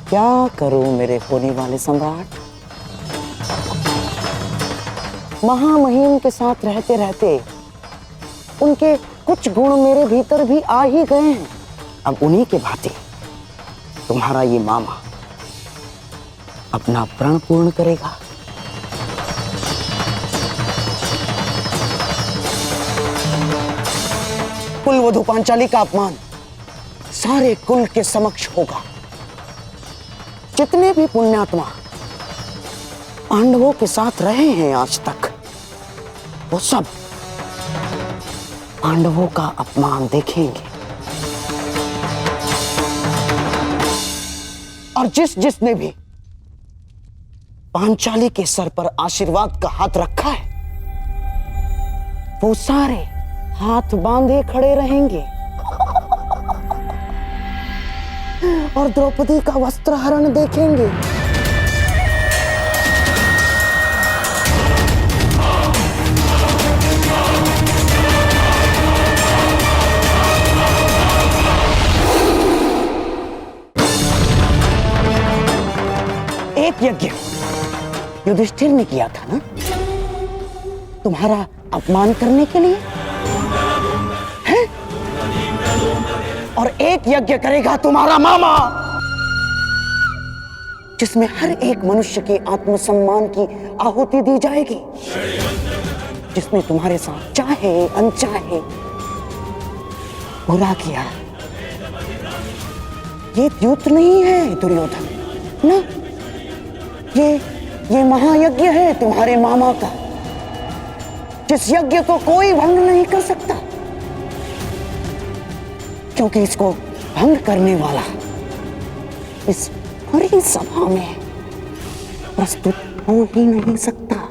क्या करूं मेरे होने वाले सम्राट? महामहिम के साथ रहते रहते उनके कुछ गुण मेरे भीतर भी आ ही गए हैं। अब उन्हीं के भांति तुम्हारा ये मामा अपना प्रण पूर्ण करेगा। कुलवधु पांचाली का अपमान सारे कुल के समक्ष होगा। जितने भी पुण्यात्मा पांडवों के साथ रहे हैं आज तक, वो सब पांडवों का अपमान देखेंगे। और जिसने भी पांचाली के सर पर आशीर्वाद का हाथ रखा है, वो सारे हाथ बांधे खड़े रहेंगे और द्रौपदी का वस्त्रहरण देखेंगे। एक यज्ञ युधिष्ठिर ने किया था ना, तुम्हारा अपमान करने के लिए है? और एक यज्ञ करेगा तुम्हारा मामा, जिसमें हर एक मनुष्य के आत्मसम्मान की आहुति दी जाएगी, जिसने तुम्हारे साथ चाहे अनचाहे बुरा किया। ये द्यूत नहीं है दुर्योधन ना, ये महायज्ञ है तुम्हारे मामा का, जिस यज्ञ को कोई भंग नहीं कर सकता, क्योंकि इसको भंग करने वाला इस पूरी सभा में प्रस्तुत हो ही नहीं सकता।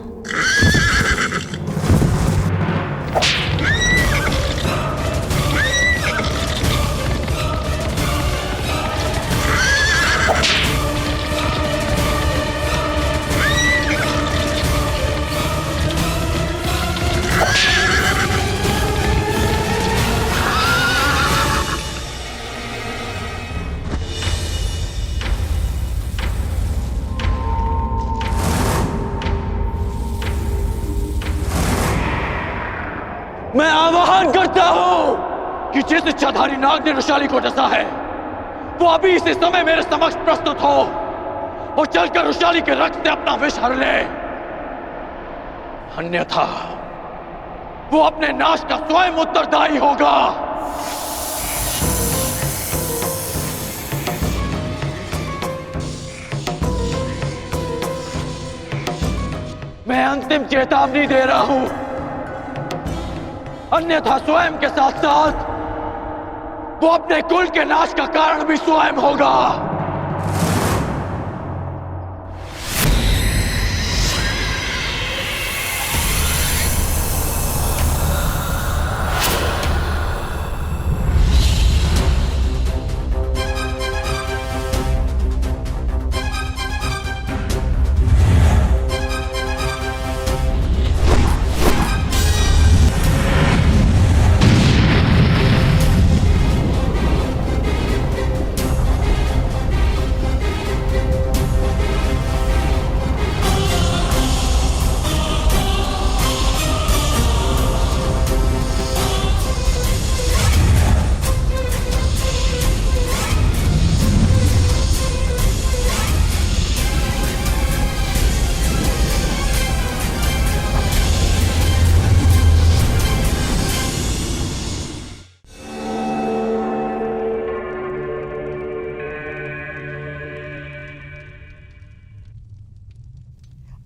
मैं आवाहन करता हूं कि जिस इच्छाधारी नाग ने ऋषाली को डसा है, वो अभी इसी समय मेरे समक्ष प्रस्तुत हो और चलकर ऋषाली के रक्त से अपना विष हर ले। अन्यथा वो अपने नाश का स्वयं उत्तरदायी होगा। मैं अंतिम चेतावनी दे रहा हूं, अन्यथा स्वयं के साथ साथ वो अपने कुल के नाश का कारण भी स्वयं होगा।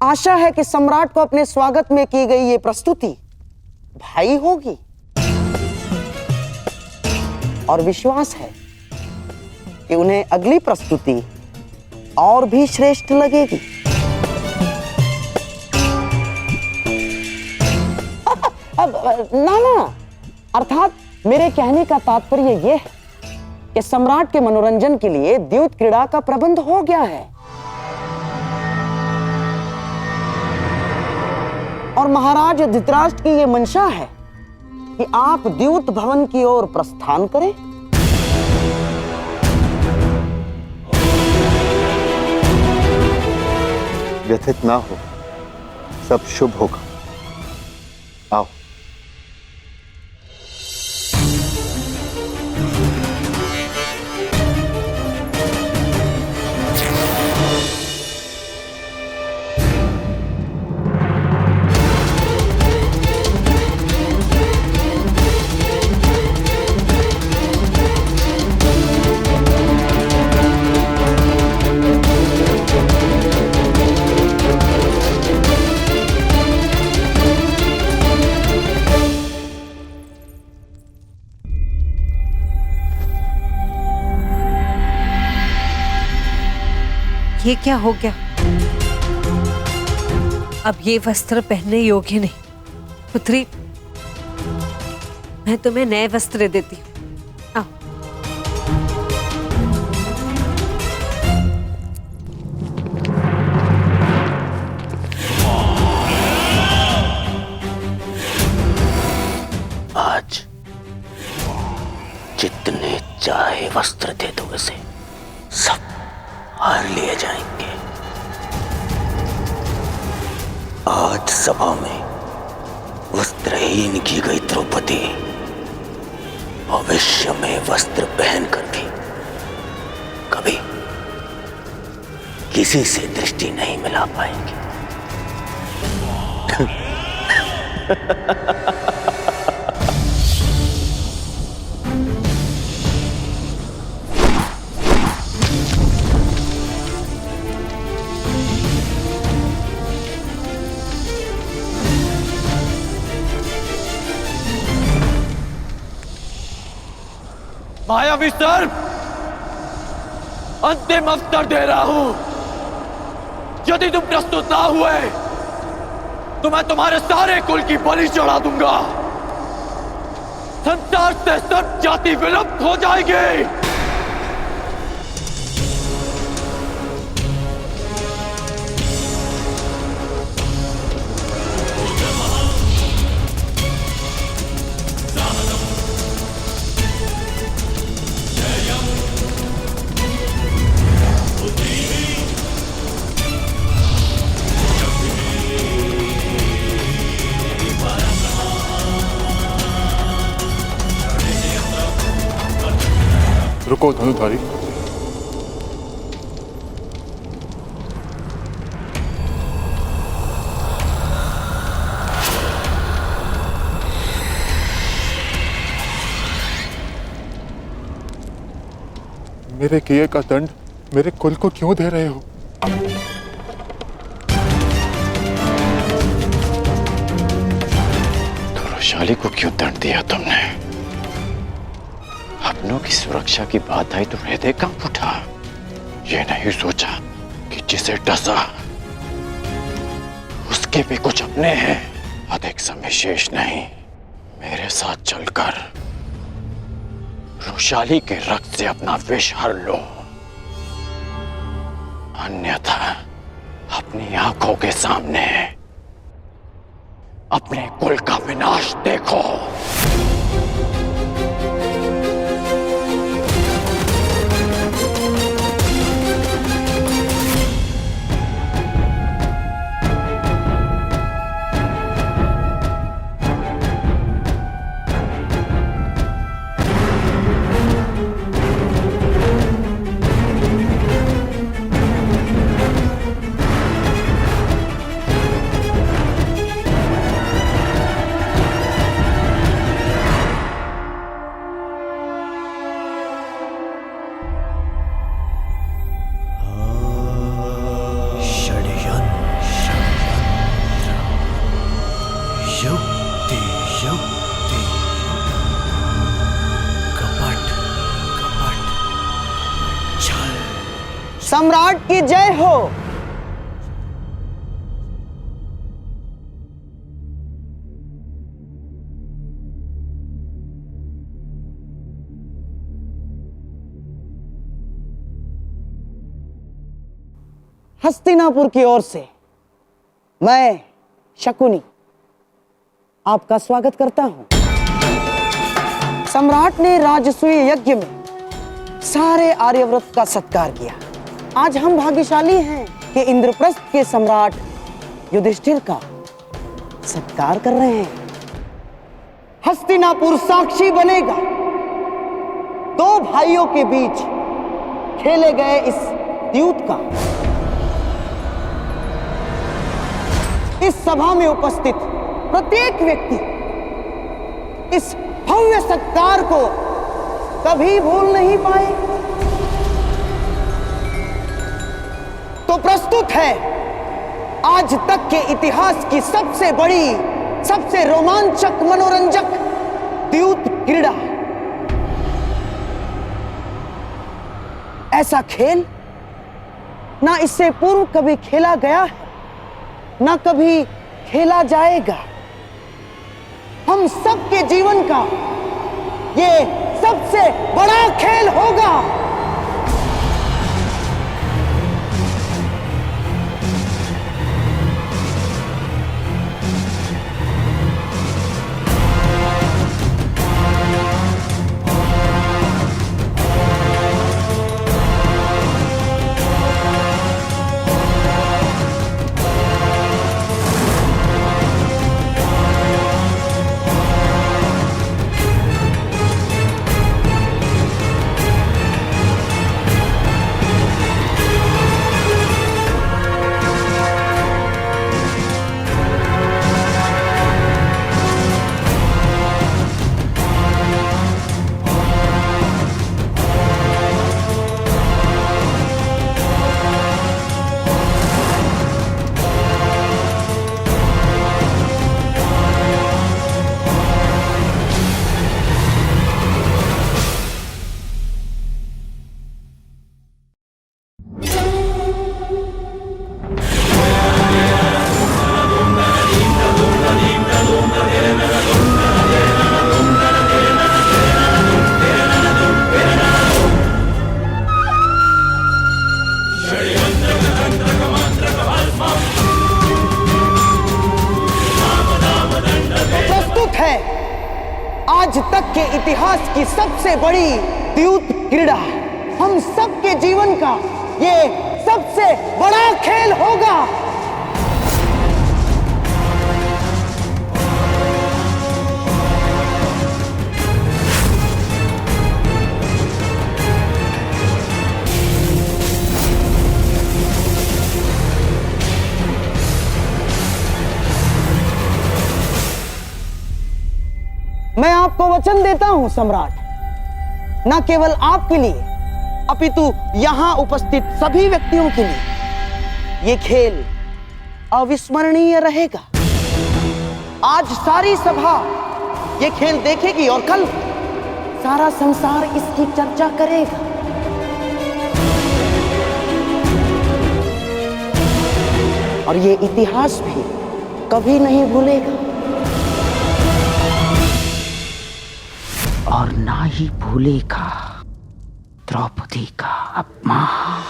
आशा है कि सम्राट को अपने स्वागत में की गई ये प्रस्तुति भाई होगी और विश्वास है कि उन्हें अगली प्रस्तुति और भी श्रेष्ठ लगेगी। अब ना अर्थात मेरे कहने का तात्पर्य यह है कि सम्राट के मनोरंजन के लिए द्यूत क्रीड़ा का प्रबंध हो गया है और महाराज धृतराष्ट्र की यह मंशा है कि आप द्यूत भवन की ओर प्रस्थान करें। व्यथित ना हो, सब शुभ होगा। आओ। ये क्या हो गया? अब ये वस्त्र पहनने योग्य नहीं। पुत्री, मैं तुम्हें नए वस्त्र देती हूँ। आओ। आज जितने चाहे वस्त्र दे दो इसे, सब हार लिए जाएंगे। आज सभा में वस्त्रहीन की गई द्रौपदी भविष्य में वस्त्र पहनकर भी कभी किसी से दृष्टि नहीं मिला पाएंगी। मायावी सर्प, अंतिम अवसर दे रहा हूं। यदि तुम प्रस्तुत ना हुए तो मैं तुम्हारे सारे कुल की बलि चढ़ा दूंगा। संसार से सब जाति विलुप्त हो जाएगी। रुको धनुधारी, मेरे किए का दंड मेरे कुल को क्यों दे रहे हो? धनुषाली को क्यों दंड दिया तुमने? अपनों की सुरक्षा की बात आई तो हृदय कांप उठा। ये नहीं सोचा कि जिसे डसा उसके भी कुछ अपने हैं। अधिक समय शेष नहीं, मेरे साथ चलकर रुशाली के रक्त से अपना विष हर लो, अन्यथा अपनी आंखों के सामने अपने कुल का विनाश देखो। सम्राट की जय हो। हस्तिनापुर की ओर से मैं शकुनी आपका स्वागत करता हूं। सम्राट ने राजसूय यज्ञ में सारे आर्यव्रत का सत्कार किया। आज हम भाग्यशाली हैं कि इंद्रप्रस्थ के सम्राट युधिष्ठिर का सत्कार कर रहे हैं। हस्तिनापुर साक्षी बनेगा दो भाइयों के बीच खेले गए इस युद्ध का। इस सभा में उपस्थित प्रत्येक व्यक्ति इस भव्य सत्कार को कभी भूल नहीं पाए। तो प्रस्तुत है आज तक के इतिहास की सबसे बड़ी, सबसे रोमांचक, मनोरंजक द्यूत क्रीड़ा। ऐसा खेल ना इससे पूर्व कभी खेला गया है, ना कभी खेला जाएगा। हम सबके जीवन का ये सबसे बड़ा खेल होगा। आज तक के इतिहास की सबसे बड़ी द्यूत क्रीड़ा। हम सबके जीवन का ये सबसे बड़ा खेल होगा। मैं आपको वचन देता हूं सम्राट, न केवल आपके लिए अपितु यहां उपस्थित सभी व्यक्तियों के लिए यह खेल अविस्मरणीय रहेगा। आज सारी सभा यह खेल देखेगी और कल सारा संसार इसकी चर्चा करेगा। और ये इतिहास भी कभी नहीं भूलेगा, और ना ही भूलेगा द्रौपदी का अपमान।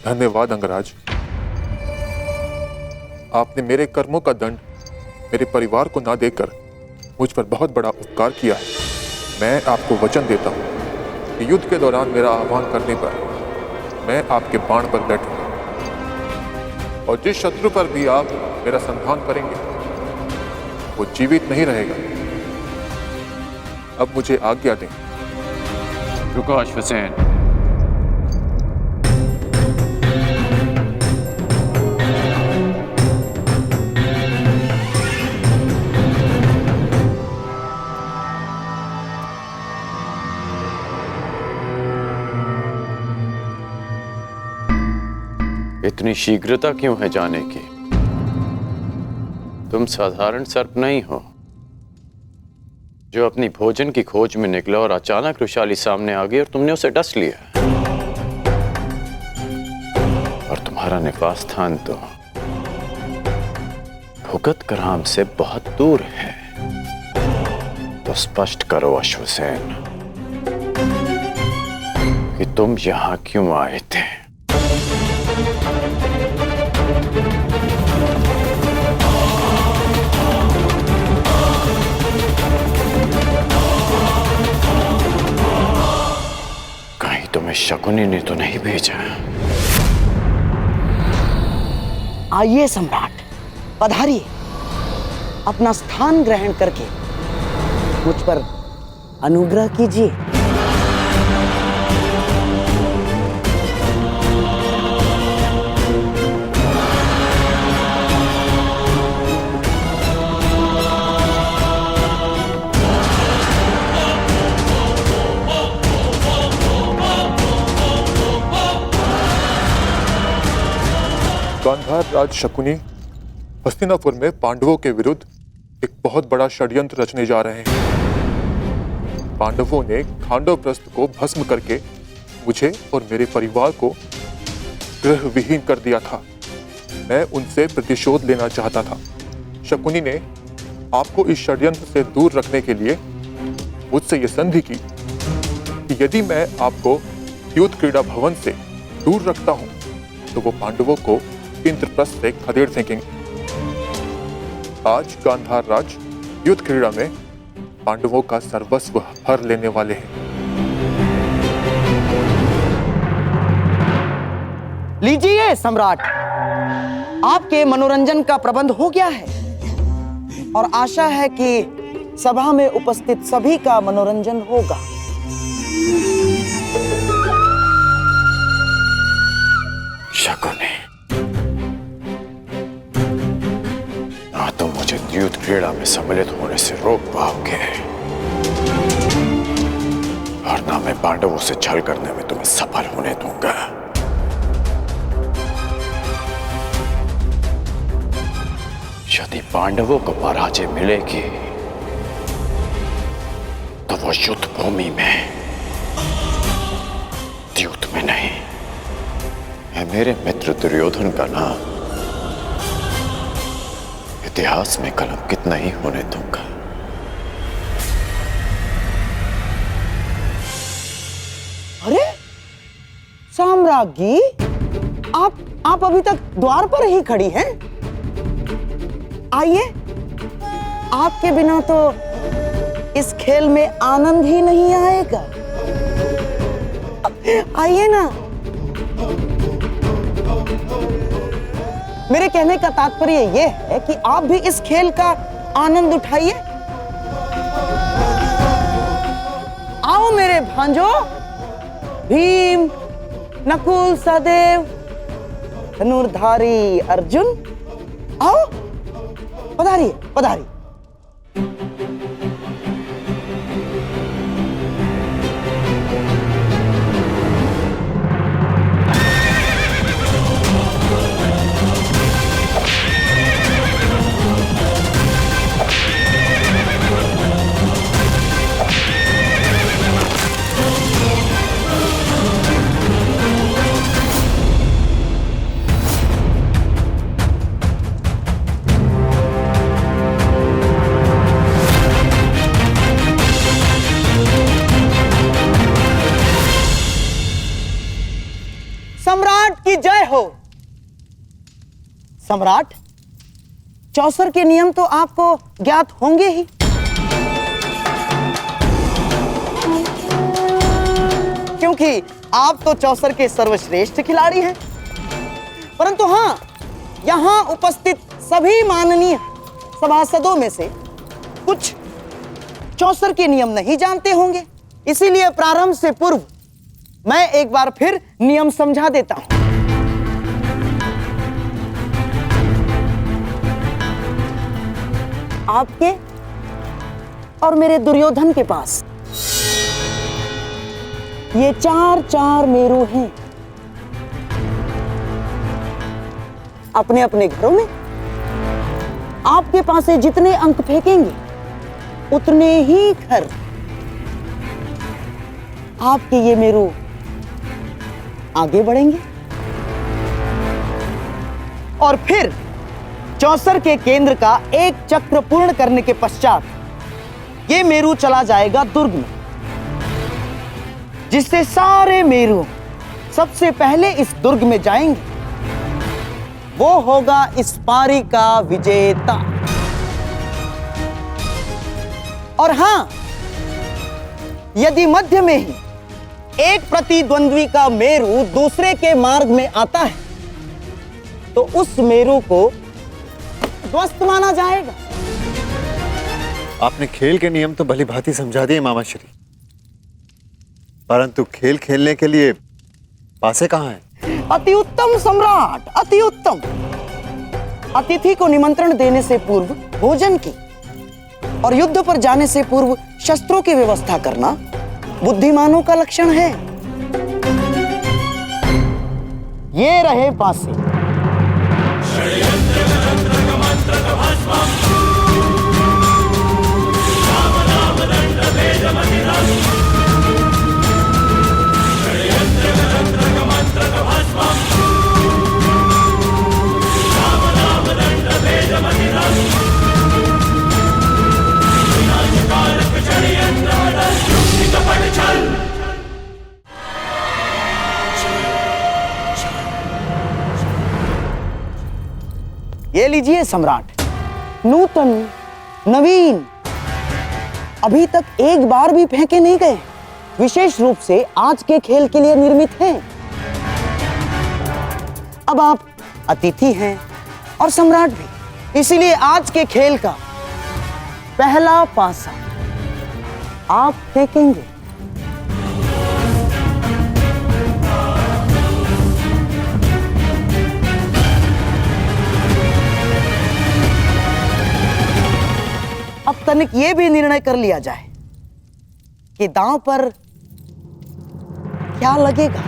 धन्यवाद अंगराज, आपने मेरे कर्मों का दंड मेरे परिवार को ना देकर मुझ पर बहुत बड़ा उपकार किया है। मैं आपको वचन देता हूँ कि युद्ध के दौरान मेरा आह्वान करने पर मैं आपके बाण पर बैठूंगा, और जिस शत्रु पर भी आप मेरा संधान करेंगे वो जीवित नहीं रहेगा। अब मुझे आज्ञा दें। रुको अश्वसेन, इतनी शीघ्रता क्यों है जाने की? तुम साधारण सर्प नहीं हो जो अपनी भोजन की खोज में निकला और अचानक रुशाली सामने आ गई और तुमने उसे डस लिया। और तुम्हारा निवास स्थान तो भुगत कराम से बहुत दूर है। तो स्पष्ट करो अश्वसेन कि तुम यहां क्यों आए थे? कहीं तुम्हें शकुनी ने तो नहीं भेजा? आइए सम्राट, पधारिए, अपना स्थान ग्रहण करके मुझ पर अनुग्रह कीजिए। गांधार राज शकुनी हस्तिनापुर में पांडवों के विरुद्ध एक बहुत बड़ा षड्यंत्र रचने जा रहे हैं। पांडवों ने खांडवप्रस्थ को भस्म करके मुझे और मेरे परिवार को गृह विहीन कर दिया था। मैं उनसे प्रतिशोध लेना चाहता था। शकुनी ने आपको इस षड्यंत्र से दूर रखने के लिए मुझसे यह संधि की कि यदि मैं आपको युद्ध क्रीड़ा भवन से दूर रखता हूं तो वो पांडवों को इंद्रप्रस्थ से खदेड़ फेंकेंगे। आज गांधार राज युद्ध क्रीड़ा में पांडवों का सर्वस्व हर लेने वाले हैं। लीजिए सम्राट, आपके मनोरंजन का प्रबंध हो गया है और आशा है कि सभा में उपस्थित सभी का मनोरंजन होगा। शकुनी, ना तो मुझे युद्ध क्रीड़ा में सम्मिलित होने से रोक पाओगे और ना मैं पांडवों से छल करने में तुम्हें सफल होने दूंगा। यदि पांडवों को पराजय मिलेगी तो वो युद्ध भूमि में, युद्ध में नहीं। मैं मेरे मित्र दुर्योधन का नाम इतिहास में कलंकित नहीं होने दूंगा। अरे साम्राज्ञी, आप अभी तक द्वार पर ही खड़ी हैं? आइए, आपके बिना तो इस खेल में आनंद ही नहीं आएगा। आइए ना। मेरे कहने का तात्पर्य यह है कि आप भी इस खेल का आनंद उठाइए। आओ मेरे भांजो, भीम, नकुल, सहदेव, धनुर्धारी अर्जुन, आओ, पधारिए, पधारिए। की जय हो। सम्राट, चौसर के नियम तो आपको ज्ञात होंगे ही। क्योंकि आप तो चौसर के सर्वश्रेष्ठ खिलाड़ी हैं। परंतु हां, यहां उपस्थित सभी माननीय सभासदों में से कुछ चौसर के नियम नहीं जानते होंगे। इसीलिए प्रारंभ से पूर्व मैं एक बार फिर नियम समझा देता हूं। आपके और मेरे दुर्योधन के पास ये 4 मेरू हैं। अपने अपने घरों में आपके पास से जितने अंक फेंकेंगे उतने ही घर आपके ये मेरू आगे बढ़ेंगे। और फिर चौसर के केंद्र का एक चक्र पूर्ण करने के पश्चात ये मेरू चला जाएगा दुर्ग में, जिससे सारे मेरू सबसे पहले इस दुर्ग में जाएंगे। वो होगा इस पारी का विजेता। और हां, यदि मध्य में ही एक प्रतिद्वंद्वी का मेरू दूसरे के मार्ग में आता है तो उस मेरू को ध्वस्त माना जाएगा। आपने खेल के नियम तो भली भांति समझा दिए मामाश्री, परंतु खेल खेलने के लिए पासे कहां हैं? अति उत्तम सम्राट, अति उत्तम। अतिथि को निमंत्रण देने से पूर्व भोजन की और युद्ध पर जाने से पूर्व शस्त्रों की व्यवस्था करना बुद्धिमानों का लक्षण है। ये रहे पासे। ये लीजिए सम्राट, नूतन, नवीन, अभी तक एक बार भी फेंके नहीं गए, विशेष रूप से आज के खेल के लिए निर्मित हैं। अब आप अतिथि हैं और सम्राट भी, इसीलिए आज के खेल का पहला पासा आप फेंकेंगे। अब तनिक ये भी निर्णय कर लिया जाए कि दांव पर क्या लगेगा।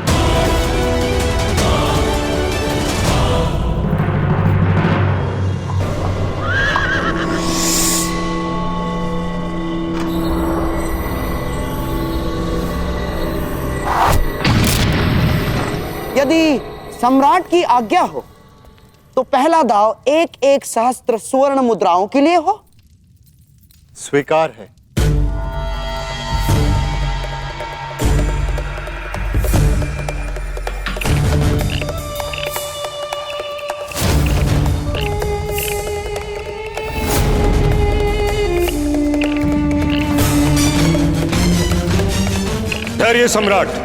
यदि सम्राट की आज्ञा हो तो पहला दाव 1-1 सहस्त्र स्वर्ण मुद्राओं के लिए हो। स्वीकार है। धैर्य सम्राट।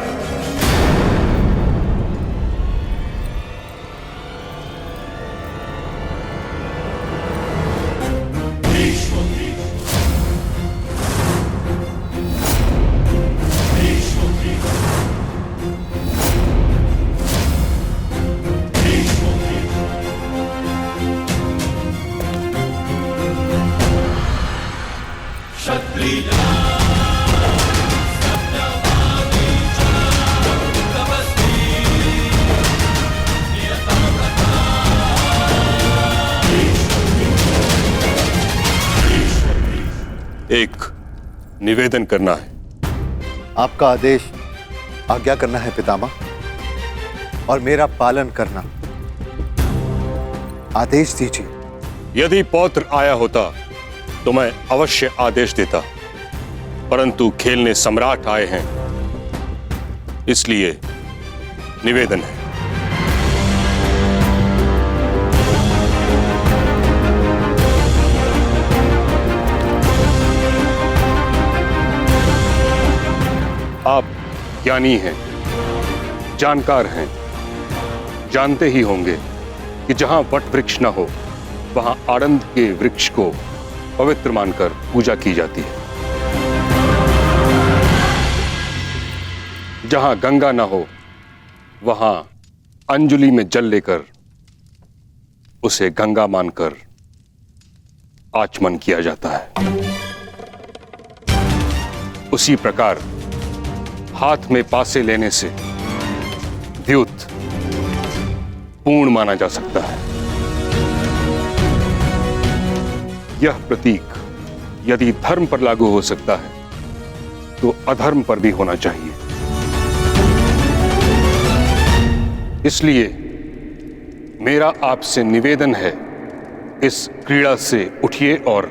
एक निवेदन करना है। आपका आदेश आज्ञा करना है पितामह, और मेरा पालन करना। आदेश दीजिए। यदि पौत्र आया होता तो मैं अवश्य आदेश देता, परंतु खेलने सम्राट आए हैं, इसलिए निवेदन है। आप ज्ञानी हैं, जानकार हैं, जानते ही होंगे कि जहां वट वृक्ष न हो वहां आनंद के वृक्ष को पवित्र मानकर पूजा की जाती है। जहां गंगा न हो वहां अंजलि में जल लेकर उसे गंगा मानकर आचमन किया जाता है। उसी प्रकार हाथ में पासे लेने से द्यूत पूर्ण माना जा सकता है। यह प्रतीक यदि धर्म पर लागू हो सकता है तो अधर्म पर भी होना चाहिए। इसलिए मेरा आपसे निवेदन है, इस क्रीड़ा से उठिए और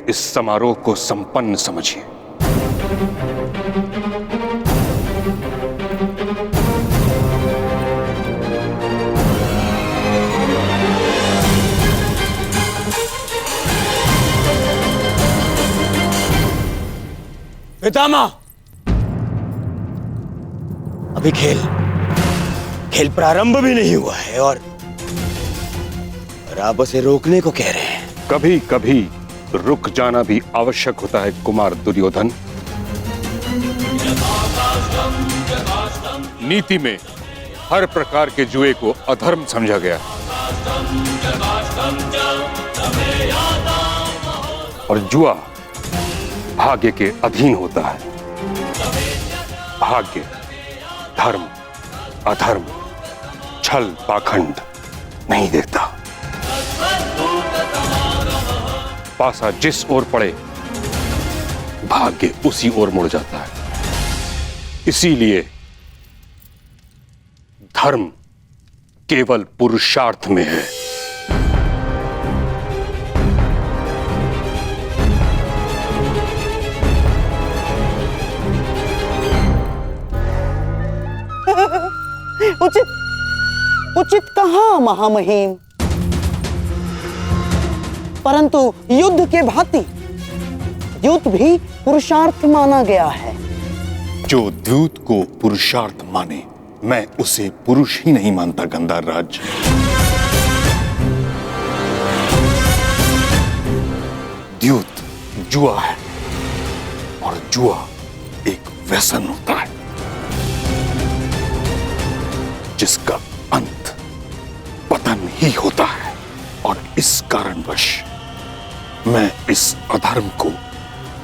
इस समारोह को संपन्न समझिए। पितामह, अभी खेल प्रारंभ भी नहीं हुआ है और आप उसे रोकने को कह रहे हैं। कभी कभी रुक जाना भी आवश्यक होता है कुमार दुर्योधन। नीति में हर प्रकार के जुए को अधर्म समझा गया है और जुआ भाग्य के अधीन होता है। भाग्य, धर्म, अधर्म, छल, पाखंड नहीं देखता। पासा जिस ओर पड़े भाग्य उसी ओर मुड़ जाता है। इसीलिए धर्म केवल पुरुषार्थ में है। उचित कहां महामहिम, परंतु युद्ध के भांति द्यूत भी पुरुषार्थ माना गया है। जो द्यूत को पुरुषार्थ माने मैं उसे पुरुष ही नहीं मानता गंधार राज। द्यूत जुआ है और जुआ एक व्यसन होता है जिसका अंत पतन ही होता है। और इस कारणवश मैं इस अधर्म को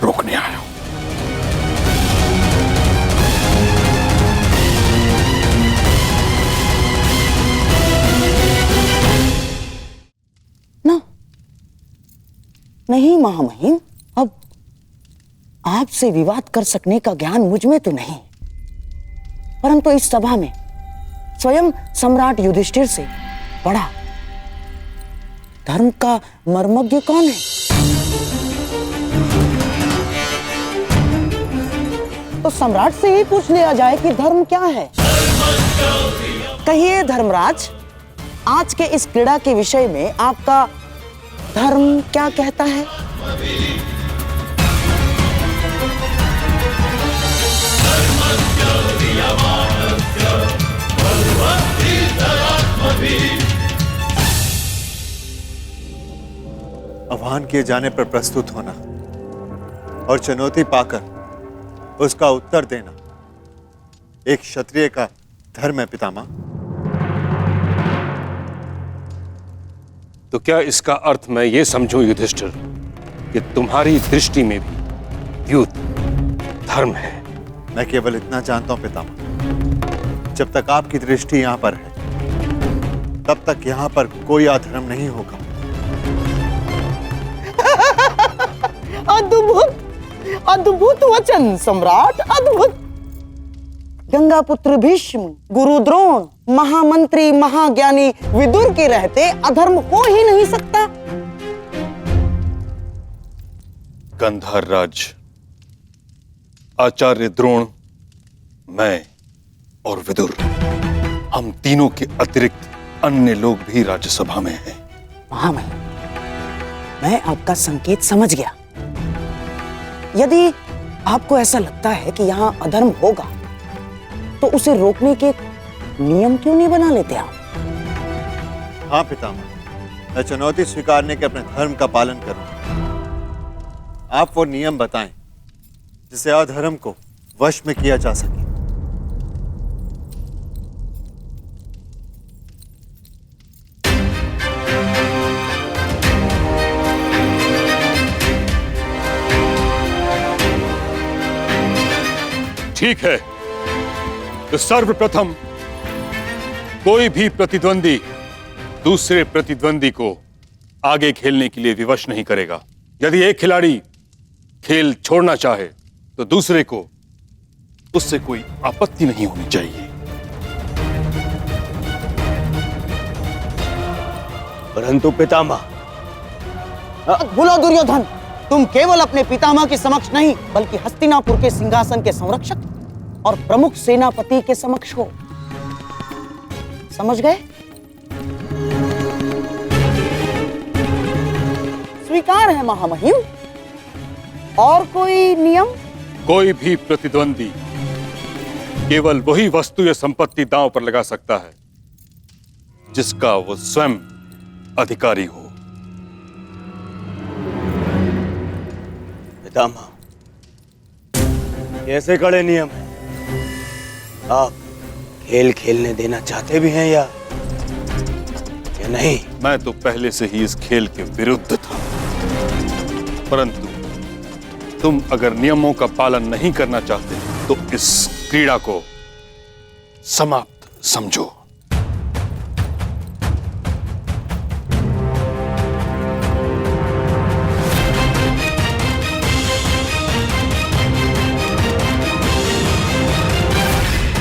रोकने आया हूं। नहीं महामहिम, अब आपसे विवाद कर सकने का ज्ञान मुझ में तो नहीं, परंतु इस सभा में स्वयं सम्राट युधिष्ठिर से बड़ा धर्म का मर्मज्ञ कौन है? तो सम्राट से ही पूछ लिया जाए कि धर्म क्या है। कहिए धर्मराज, आज के इस क्रीड़ा के विषय में आपका धर्म क्या कहता है? आह्वान किए जाने पर प्रस्तुत होना और चुनौती पाकर उसका उत्तर देना एक क्षत्रिय का धर्म है पितामह। तो क्या इसका अर्थ मैं ये समझूं युधिष्ठिर कि तुम्हारी दृष्टि में भी द्यूत धर्म है? मैं केवल इतना जानता हूं पितामह, जब तक आपकी दृष्टि यहां पर है तब तक यहां पर कोई अधर्म नहीं होगा। अद्भुत अद्भुत वचन सम्राट, अद्भुत। गंगा पुत्र भीष्म, गुरु द्रोण, महामंत्री महाज्ञानी विदुर के रहते अधर्म हो ही नहीं सकता। गंधार राज, आचार्य द्रोण, मैं और विदुर, हम तीनों के अतिरिक्त अन्य लोग भी राज्यसभा में हैं। महामहिम, मैं आपका संकेत समझ गया। यदि आपको ऐसा लगता है कि यहाँ अधर्म होगा तो उसे रोकने के नियम क्यों नहीं बना लेते आप? हाँ पितामह, मैं चुनौती स्वीकारने के अपने धर्म का पालन करूंगा। आप वो नियम बताएं जिसे अधर्म को वश में किया जा सके। ठीक है, तो सर्वप्रथम कोई भी प्रतिद्वंदी दूसरे प्रतिद्वंदी को आगे खेलने के लिए विवश नहीं करेगा। यदि एक खिलाड़ी खेल छोड़ना चाहे तो दूसरे को उससे कोई आपत्ति नहीं होनी चाहिए। परंतु पितामह, भूलो दुर्योधन, तुम केवल अपने पितामह के समक्ष नहीं बल्कि हस्तिनापुर के सिंहासन के संरक्षक और प्रमुख सेनापति के समक्ष हो। समझ गए? स्वीकार है महामहिम। और कोई नियम? कोई भी प्रतिद्वंदी केवल वही वस्तु या संपत्ति दांव पर लगा सकता है जिसका वो स्वयं अधिकारी हो। पितामह, कैसे कड़े नियम है? आप खेल खेलने देना चाहते भी हैं या नहीं? मैं तो पहले से ही इस खेल के विरुद्ध था, परंतु तुम अगर नियमों का पालन नहीं करना चाहते तो इस क्रीड़ा को समाप्त समझो।